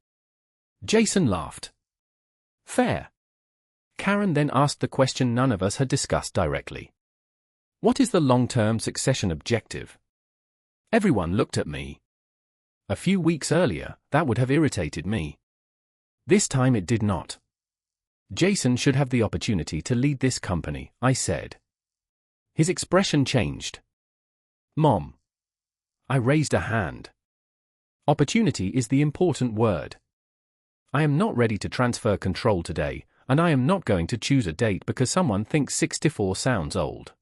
Jason laughed. "Fair." Karen then asked the question none of us had discussed directly. "What is the long-term succession objective?" Everyone looked at me. A few weeks earlier, that would have irritated me. This time it did not. Jason should have the opportunity to lead this company, I said. His expression changed. Mom. I raised a hand. Opportunity is the important word. I am not ready to transfer control today, and I am not going to choose a date because someone thinks 64 sounds old.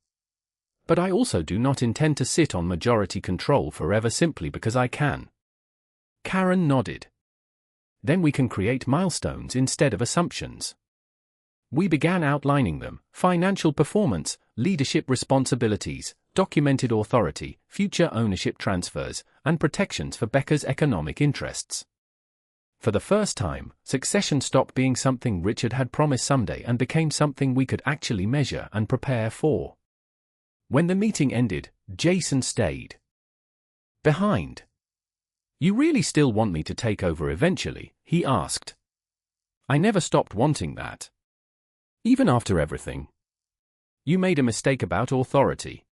But I also do not intend to sit on majority control forever simply because I can. Karen nodded. Then we can create milestones instead of assumptions. We began outlining them: financial performance, leadership responsibilities, documented authority, future ownership transfers, and protections for Becker's economic interests. For the first time, succession stopped being something Richard had promised someday and became something we could actually measure and prepare for. When the meeting ended, Jason stayed behind. You really still want me to take over eventually? He asked. I never stopped wanting that. Even after everything. You made a mistake about authority.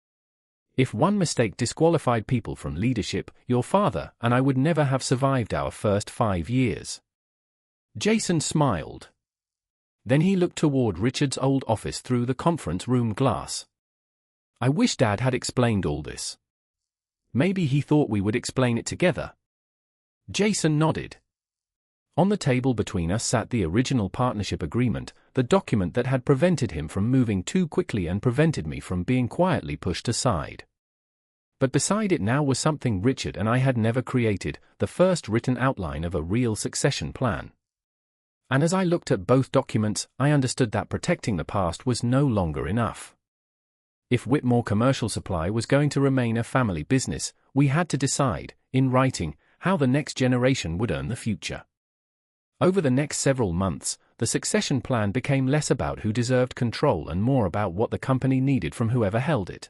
If one mistake disqualified people from leadership, your father and I would never have survived our first 5 years. Jason smiled. Then he looked toward Richard's old office through the conference room glass. I wish Dad had explained all this. Maybe he thought we would explain it together. Jason nodded. On the table between us sat the original partnership agreement, the document that had prevented him from moving too quickly and prevented me from being quietly pushed aside. But beside it now was something Richard and I had never created, the first written outline of a real succession plan. And as I looked at both documents, I understood that protecting the past was no longer enough. If Whitmore Commercial Supply was going to remain a family business, we had to decide, in writing, how the next generation would earn the future. Over the next several months, the succession plan became less about who deserved control and more about what the company needed from whoever held it.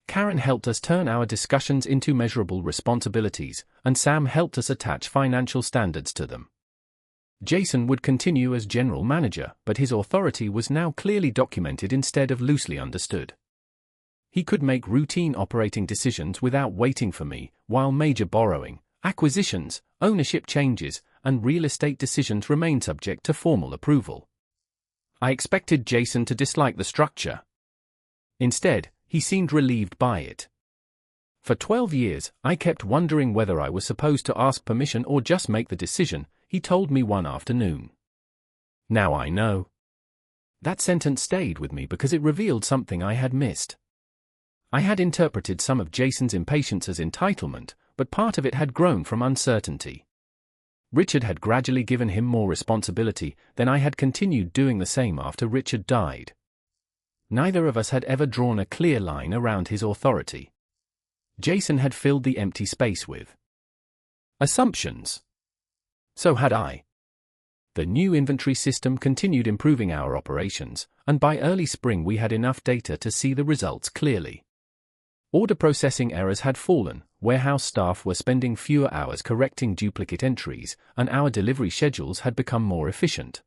Karen helped us turn our discussions into measurable responsibilities, and Sam helped us attach financial standards to them. Jason would continue as general manager, but his authority was now clearly documented instead of loosely understood. He could make routine operating decisions without waiting for me, while major borrowing, acquisitions, ownership changes, and real estate decisions remained subject to formal approval. I expected Jason to dislike the structure. Instead, he seemed relieved by it. For 12 years, I kept wondering whether I was supposed to ask permission or just make the decision, he told me one afternoon. Now I know. That sentence stayed with me because it revealed something I had missed. I had interpreted some of Jason's impatience as entitlement, but part of it had grown from uncertainty. Richard had gradually given him more responsibility, then I had continued doing the same after Richard died. Neither of us had ever drawn a clear line around his authority. Jason had filled the empty space with assumptions. So had I. The new inventory system continued improving our operations, and by early spring we had enough data to see the results clearly. Order processing errors had fallen, warehouse staff were spending fewer hours correcting duplicate entries, and our delivery schedules had become more efficient.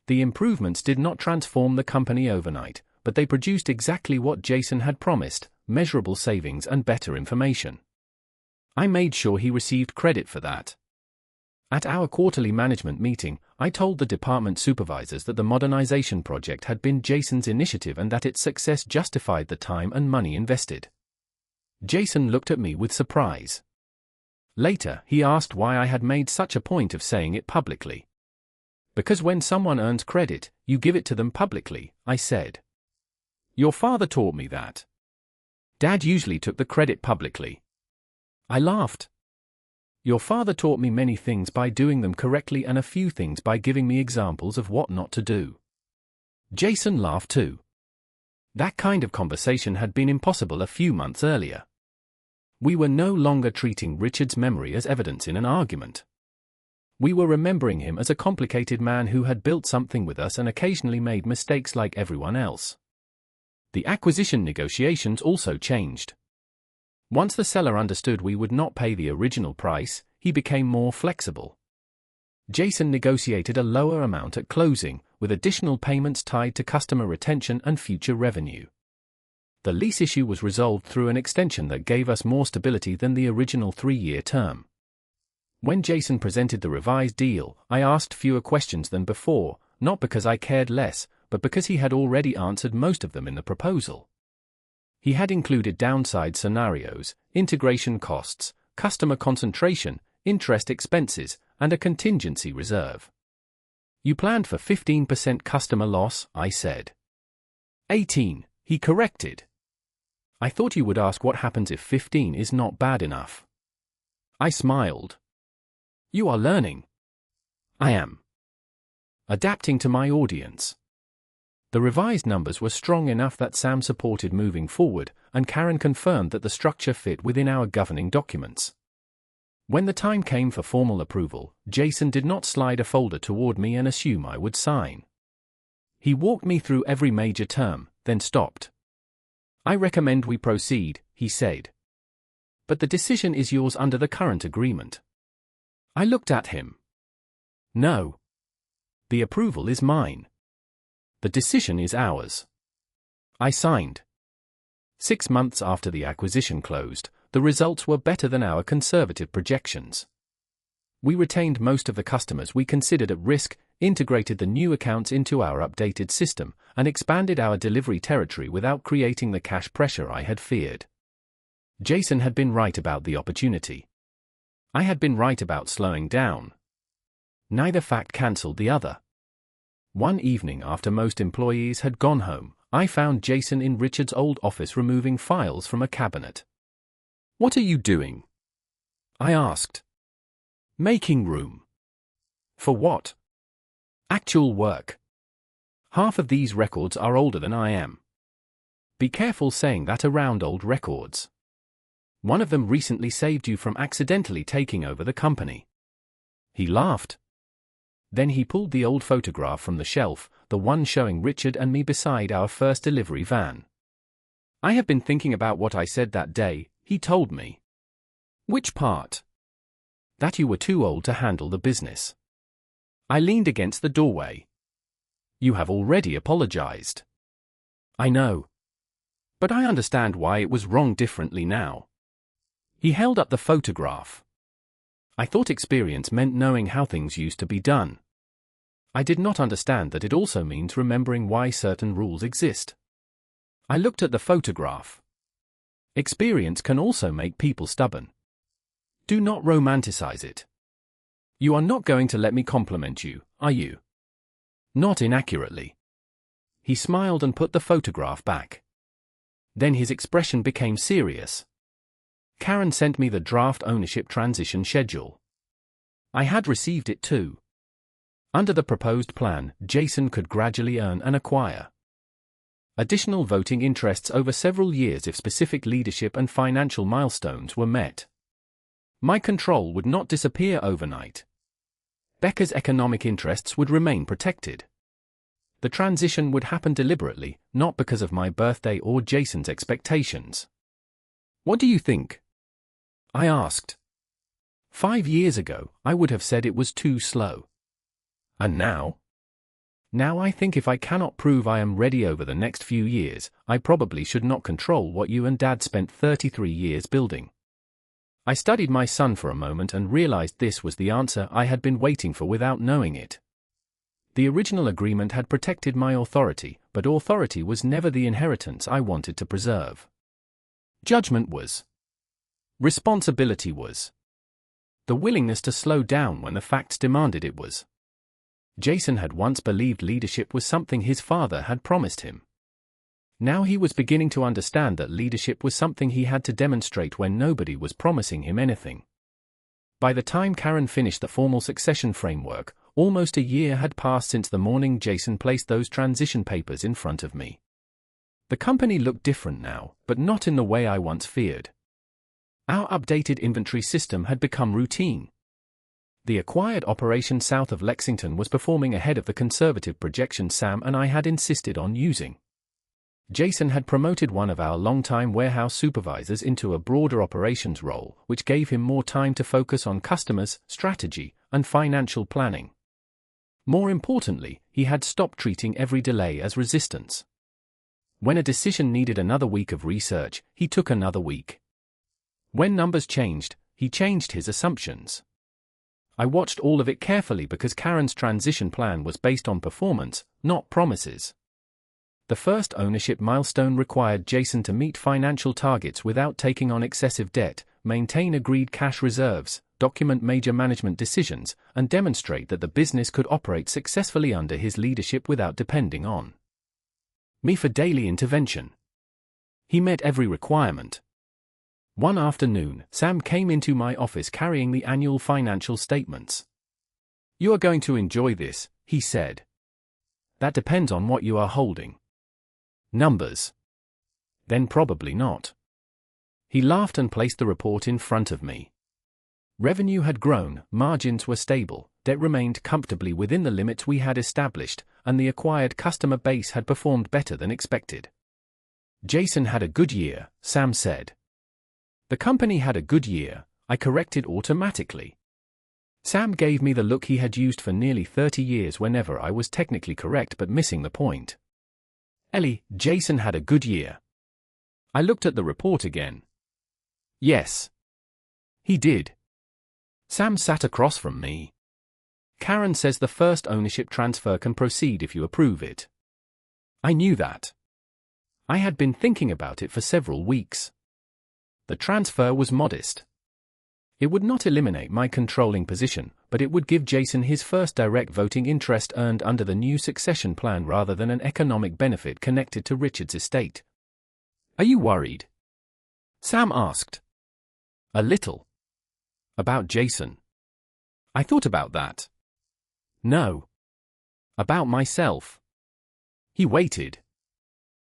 The improvements did not transform the company overnight, but they produced exactly what Jason had promised: measurable savings and better information. I made sure he received credit for that. At our quarterly management meeting, I told the department supervisors that the modernization project had been Jason's initiative and that its success justified the time and money invested. Jason looked at me with surprise. Later, he asked why I had made such a point of saying it publicly. Because when someone earns credit, you give it to them publicly, I said. Your father taught me that. Dad usually took the credit publicly. I laughed. Your father taught me many things by doing them correctly and a few things by giving me examples of what not to do. Jason laughed too. That kind of conversation had been impossible a few months earlier. We were no longer treating Richard's memory as evidence in an argument. We were remembering him as a complicated man who had built something with us and occasionally made mistakes like everyone else. The acquisition negotiations also changed. Once the seller understood we would not pay the original price, he became more flexible. Jason negotiated a lower amount at closing, with additional payments tied to customer retention and future revenue. The lease issue was resolved through an extension that gave us more stability than the original 3-year term. When Jason presented the revised deal, I asked fewer questions than before, not because I cared less, but because he had already answered most of them in the proposal. He had included downside scenarios, integration costs, customer concentration, interest expenses, and a contingency reserve. You planned for 15% customer loss, I said. 18, he corrected. I thought you would ask what happens if 15 is not bad enough. I smiled. You are learning. I am. Adapting to my audience. The revised numbers were strong enough that Sam supported moving forward, and Karen confirmed that the structure fit within our governing documents. When the time came for formal approval, Jason did not slide a folder toward me and assume I would sign. He walked me through every major term, then stopped. I recommend we proceed, he said. But the decision is yours under the current agreement. I looked at him. No. The approval is mine. The decision is ours. I signed. 6 months after the acquisition closed, the results were better than our conservative projections. We retained most of the customers we considered at risk, integrated the new accounts into our updated system, and expanded our delivery territory without creating the cash pressure I had feared. Jason had been right about the opportunity. I had been right about slowing down. Neither fact cancelled the other. One evening after most employees had gone home, I found Jason in Richard's old office removing files from a cabinet. "What are you doing?" I asked. "Making room." "For what?" "Actual work. Half of these records are older than I am." "Be careful saying that around old records. One of them recently saved you from accidentally taking over the company." He laughed. Then he pulled the old photograph from the shelf, the one showing Richard and me beside our first delivery van. "I have been thinking about what I said that day," he told me. "Which part?" "That you were too old to handle the business." I leaned against the doorway. "You have already apologized." "I know. But I understand why it was wrong differently now." He held up the photograph. "I thought experience meant knowing how things used to be done. I did not understand that it also means remembering why certain rules exist." I looked at the photograph. Experience can also make people stubborn. Do not romanticize it. You are not going to let me compliment you, are you? Not inaccurately. He smiled and put the photograph back. Then his expression became serious. Karen sent me the draft ownership transition schedule. I had received it too. Under the proposed plan, Jason could gradually earn and acquire additional voting interests over several years if specific leadership and financial milestones were met. My control would not disappear overnight. Becker's economic interests would remain protected. The transition would happen deliberately, not because of my birthday or Jason's expectations. "What do you think?" I asked. 5 years ago, I would have said it was too slow. And now? Now I think if I cannot prove I am ready over the next few years, I probably should not control what you and Dad spent 33 years building. I studied my son for a moment and realized this was the answer I had been waiting for without knowing it. The original agreement had protected my authority, but authority was never the inheritance I wanted to preserve. Judgment was. Responsibility was. The willingness to slow down when the facts demanded it was. Jason had once believed leadership was something his father had promised him. Now he was beginning to understand that leadership was something he had to demonstrate when nobody was promising him anything. By the time Karen finished the formal succession framework, almost a year had passed since the morning Jason placed those transition papers in front of me. The company looked different now, but not in the way I once feared. Our updated inventory system had become routine. The acquired operation south of Lexington was performing ahead of the conservative projections Sam and I had insisted on using. Jason had promoted one of our longtime warehouse supervisors into a broader operations role, which gave him more time to focus on customers, strategy, and financial planning. More importantly, he had stopped treating every delay as resistance. When a decision needed another week of research, he took another week. When numbers changed, he changed his assumptions. I watched all of it carefully because Karen's transition plan was based on performance, not promises. The first ownership milestone required Jason to meet financial targets without taking on excessive debt, maintain agreed cash reserves, document major management decisions, and demonstrate that the business could operate successfully under his leadership without depending on me for daily intervention. He met every requirement. One afternoon, Sam came into my office carrying the annual financial statements. "You are going to enjoy this," he said. "That depends on what you are holding." "Numbers." "Then probably not." He laughed and placed the report in front of me. Revenue had grown, margins were stable, debt remained comfortably within the limits we had established, and the acquired customer base had performed better than expected. "Jason had a good year," Sam said. "The company had a good year," I corrected automatically. Sam gave me the look he had used for nearly 30 years whenever I was technically correct but missing the point. "Ellie, Jason had a good year." I looked at the report again. "Yes. He did." Sam sat across from me. "Karen says the first ownership transfer can proceed if you approve it." I knew that. I had been thinking about it for several weeks. The transfer was modest. It would not eliminate my controlling position, but it would give Jason his first direct voting interest earned under the new succession plan rather than an economic benefit connected to Richard's estate. "Are you worried?" Sam asked. "A little." "About Jason?" I thought about that. "No. About myself." He waited.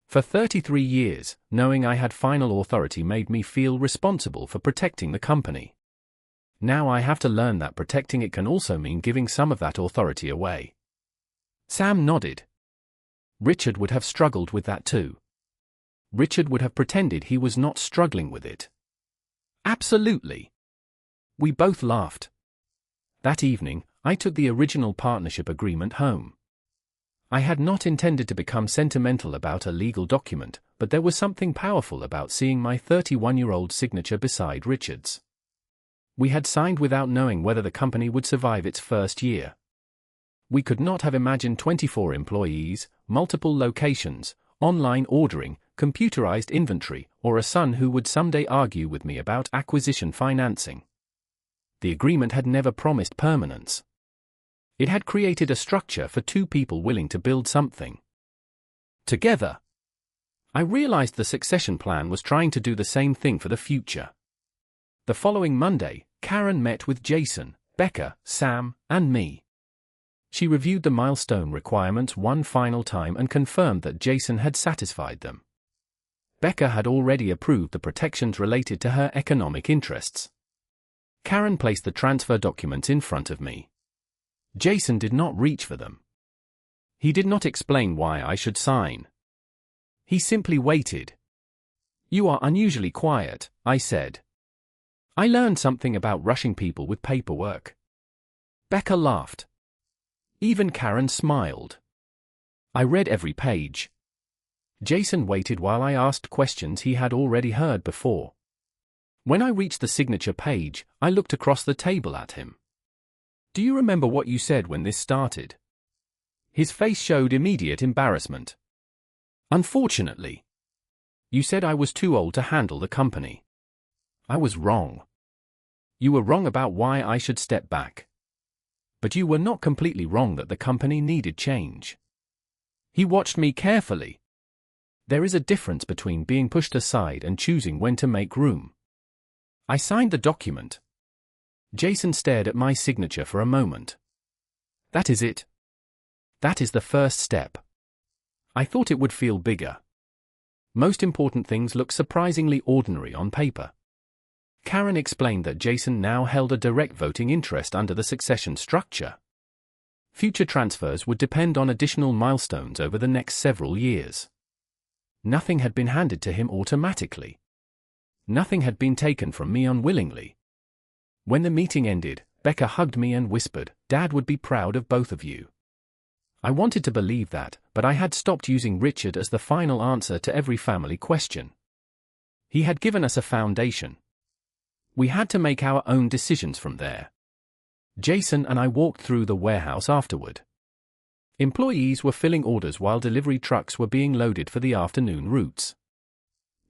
For 33 years, knowing I had final authority made me feel responsible for protecting the company. Now I have to learn that protecting it can also mean giving some of that authority away. Sam nodded. Richard would have struggled with that too. Richard would have pretended he was not struggling with it. Absolutely. We both laughed. That evening, I took the original partnership agreement home. I had not intended to become sentimental about a legal document, but there was something powerful about seeing my 31-year-old signature beside Richard's. We had signed without knowing whether the company would survive its first year. We could not have imagined 24 employees, multiple locations, online ordering, computerized inventory, or a son who would someday argue with me about acquisition financing. The agreement had never promised permanence. It had created a structure for two people willing to build something together. I realized the succession plan was trying to do the same thing for the future. The following Monday, Karen met with Jason, Becca, Sam, and me. She reviewed the milestone requirements one final time and confirmed that Jason had satisfied them. Becca had already approved the protections related to her economic interests. Karen placed the transfer documents in front of me. Jason did not reach for them. He did not explain why I should sign. He simply waited. "You are unusually quiet," I said. "I learned something about rushing people with paperwork." Becca laughed. Even Karen smiled. I read every page. Jason waited while I asked questions he had already heard before. When I reached the signature page, I looked across the table at him. "Do you remember what you said when this started?" His face showed immediate embarrassment. "Unfortunately. You said I was too old to handle the company." "I was wrong." "You were wrong about why I should step back. But you were not completely wrong that the company needed change." He watched me carefully. There is a difference between being pushed aside and choosing when to make room. I signed the document. Jason stared at my signature for a moment. "That is it. That is the first step." I thought it would feel bigger. Most important things look surprisingly ordinary on paper. Karen explained that Jason now held a direct voting interest under the succession structure. Future transfers would depend on additional milestones over the next several years. Nothing had been handed to him automatically. Nothing had been taken from me unwillingly. When the meeting ended, Becca hugged me and whispered, "Dad would be proud of both of you." I wanted to believe that, but I had stopped using Richard as the final answer to every family question. He had given us a foundation. We had to make our own decisions from there. Jason and I walked through the warehouse afterward. Employees were filling orders while delivery trucks were being loaded for the afternoon routes.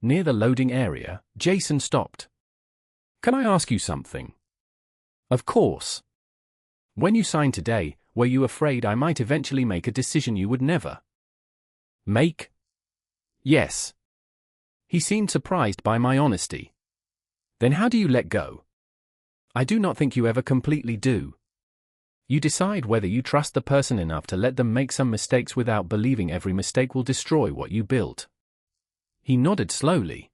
Near the loading area, Jason stopped. "Can I ask you something?" "Of course." "When you signed today, were you afraid I might eventually make a decision you would never make?" "Yes." He seemed surprised by my honesty. "Then how do you let go?" "I do not think you ever completely do. You decide whether you trust the person enough to let them make some mistakes without believing every mistake will destroy what you built." He nodded slowly.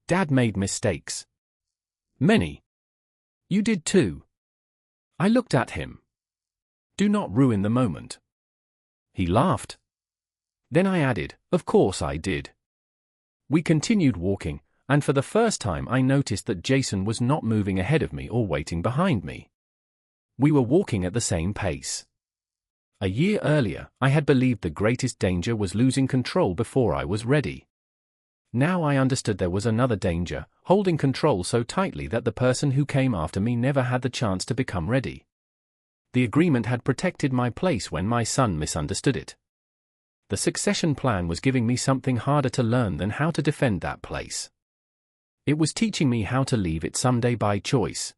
"Dad made mistakes. Many. You did too." I looked at him. "Do not ruin the moment." He laughed. Then I added, "Of course I did." We continued walking, and for the first time I noticed that Jason was not moving ahead of me or waiting behind me. We were walking at the same pace. A year earlier, I had believed the greatest danger was losing control before I was ready. Now I understood there was another danger, holding control so tightly that the person who came after me never had the chance to become ready. The agreement had protected my place when my son misunderstood it. The succession plan was giving me something harder to learn than how to defend that place. It was teaching me how to leave it someday by choice.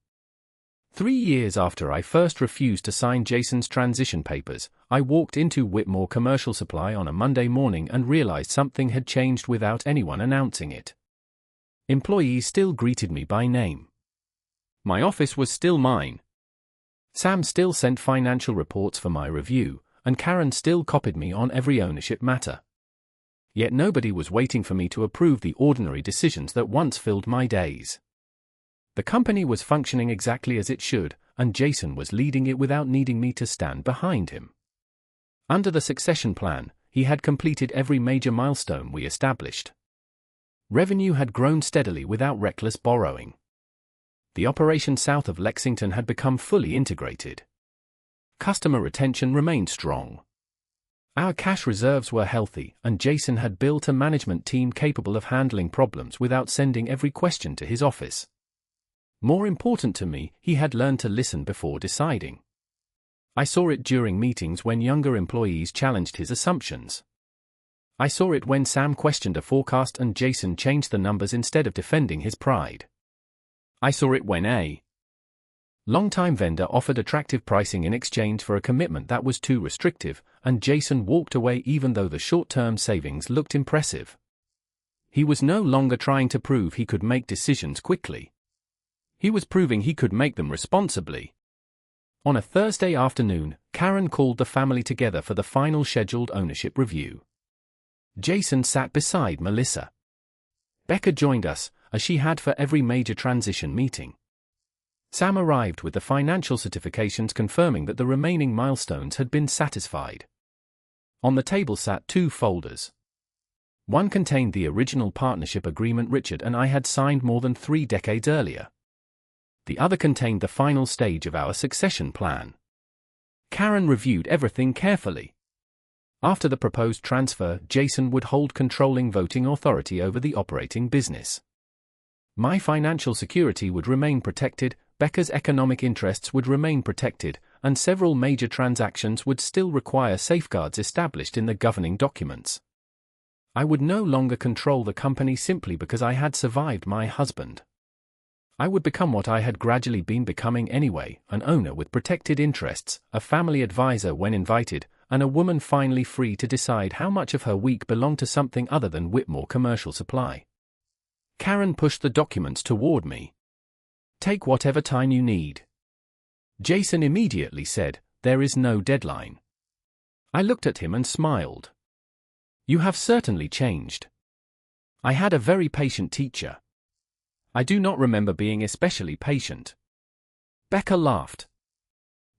3 years after I first refused to sign Jason's transition papers, I walked into Whitmore Commercial Supply on a Monday morning and realized something had changed without anyone announcing it. Employees still greeted me by name. My office was still mine. Sam still sent financial reports for my review, and Karen still copied me on every ownership matter. Yet nobody was waiting for me to approve the ordinary decisions that once filled my days. The company was functioning exactly as it should, and Jason was leading it without needing me to stand behind him. Under the succession plan, he had completed every major milestone we established. Revenue had grown steadily without reckless borrowing. The operation south of Lexington had become fully integrated. Customer retention remained strong. Our cash reserves were healthy, and Jason had built a management team capable of handling problems without sending every question to his office. More important to me, he had learned to listen before deciding. I saw it during meetings when younger employees challenged his assumptions. I saw it when Sam questioned a forecast and Jason changed the numbers instead of defending his pride. I saw it when a longtime vendor offered attractive pricing in exchange for a commitment that was too restrictive, and Jason walked away even though the short-term savings looked impressive. He was no longer trying to prove he could make decisions quickly. He was proving he could make them responsibly. On a Thursday afternoon, Karen called the family together for the final scheduled ownership review. Jason sat beside Melissa. Becca joined us, as she had for every major transition meeting. Sam arrived with the financial certifications confirming that the remaining milestones had been satisfied. On the table sat 2 folders. One contained the original partnership agreement Richard and I had signed more than 3 decades earlier. The other contained the final stage of our succession plan. Karen reviewed everything carefully. After the proposed transfer, Jason would hold controlling voting authority over the operating business. My financial security would remain protected, Becca's economic interests would remain protected, and several major transactions would still require safeguards established in the governing documents. I would no longer control the company simply because I had survived my husband. I would become what I had gradually been becoming anyway, an owner with protected interests, a family advisor when invited, and a woman finally free to decide how much of her week belonged to something other than Whitmore Commercial Supply. Karen pushed the documents toward me. "Take whatever time you need." Jason immediately said, "There is no deadline." I looked at him and smiled. "You have certainly changed. I had a very patient teacher. I do not remember being especially patient." Becca laughed.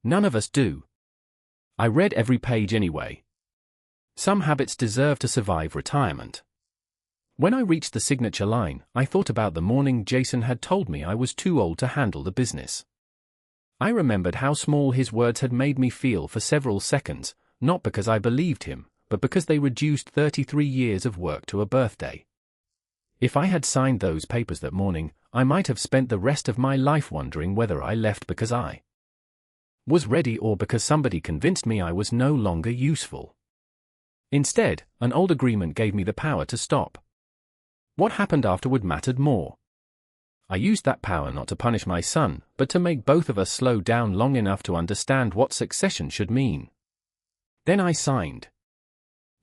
"None of us do. I read every page anyway. Some habits deserve to survive retirement." When I reached the signature line, I thought about the morning Jason had told me I was too old to handle the business. I remembered how small his words had made me feel for several seconds, not because I believed him, but because they reduced 33 years of work to a birthday. If I had signed those papers that morning, I might have spent the rest of my life wondering whether I left because I was ready or because somebody convinced me I was no longer useful. Instead, an old agreement gave me the power to stop. What happened afterward mattered more. I used that power not to punish my son, but to make both of us slow down long enough to understand what succession should mean. Then I signed.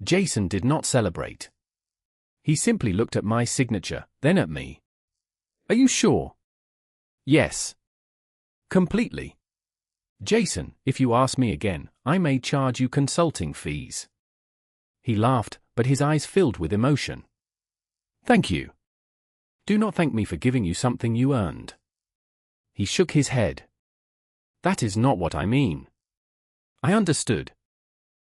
Jason did not celebrate. He simply looked at my signature, then at me. Are you sure? Yes. Completely. Jason, if you ask me again, I may charge you consulting fees. He laughed, but his eyes filled with emotion. Thank you. Do not thank me for giving you something you earned. He shook his head. That is not what I mean. I understood.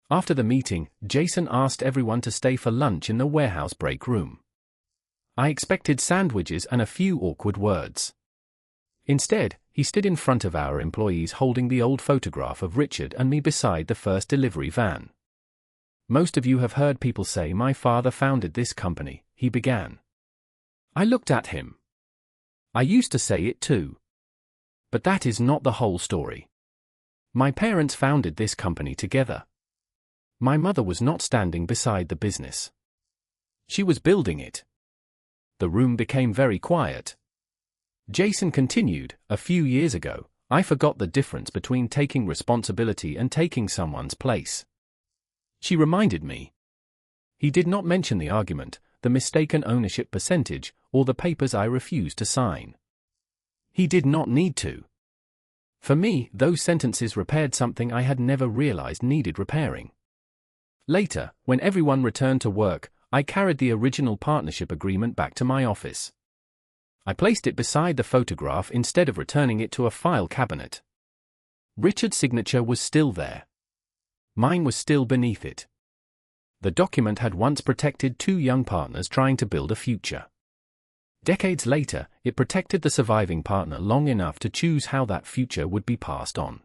After the meeting, Jason asked everyone to stay for lunch in the warehouse break room. I expected sandwiches and a few awkward words. Instead, he stood in front of our employees holding the old photograph of Richard and me beside the first delivery van. Most of you have heard people say my father founded this company, he began. I looked at him. I used to say it too. But that is not the whole story. My parents founded this company together. My mother was not standing beside the business. She was building it. The room became very quiet. Jason continued, a few years ago, I forgot the difference between taking responsibility and taking someone's place. She reminded me. He did not mention the argument, the mistaken ownership percentage, or the papers I refused to sign. He did not need to. For me, those sentences repaired something I had never realized needed repairing. Later, when everyone returned to work, I carried the original partnership agreement back to my office. I placed it beside the photograph instead of returning it to a file cabinet. Richard's signature was still there. Mine was still beneath it. The document had once protected two young partners trying to build a future. Decades later, it protected the surviving partner long enough to choose how that future would be passed on.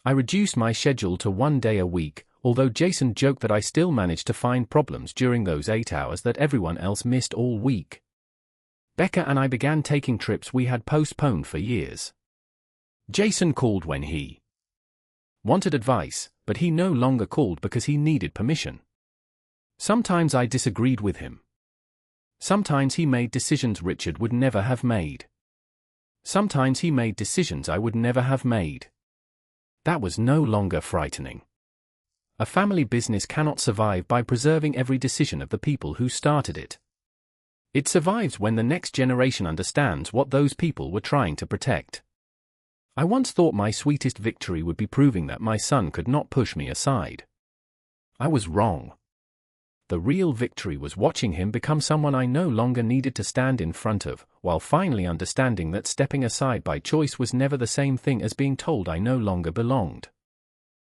I reduced my schedule to 1 day a week, although Jason joked that I still managed to find problems during those 8 hours that everyone else missed all week. Becca and I began taking trips we had postponed for years. Jason called when he wanted advice, but he no longer called because he needed permission. Sometimes I disagreed with him. Sometimes he made decisions Richard would never have made. Sometimes he made decisions I would never have made. That was no longer frightening. A family business cannot survive by preserving every decision of the people who started it. It survives when the next generation understands what those people were trying to protect. I once thought my sweetest victory would be proving that my son could not push me aside. I was wrong. The real victory was watching him become someone I no longer needed to stand in front of, while finally understanding that stepping aside by choice was never the same thing as being told I no longer belonged.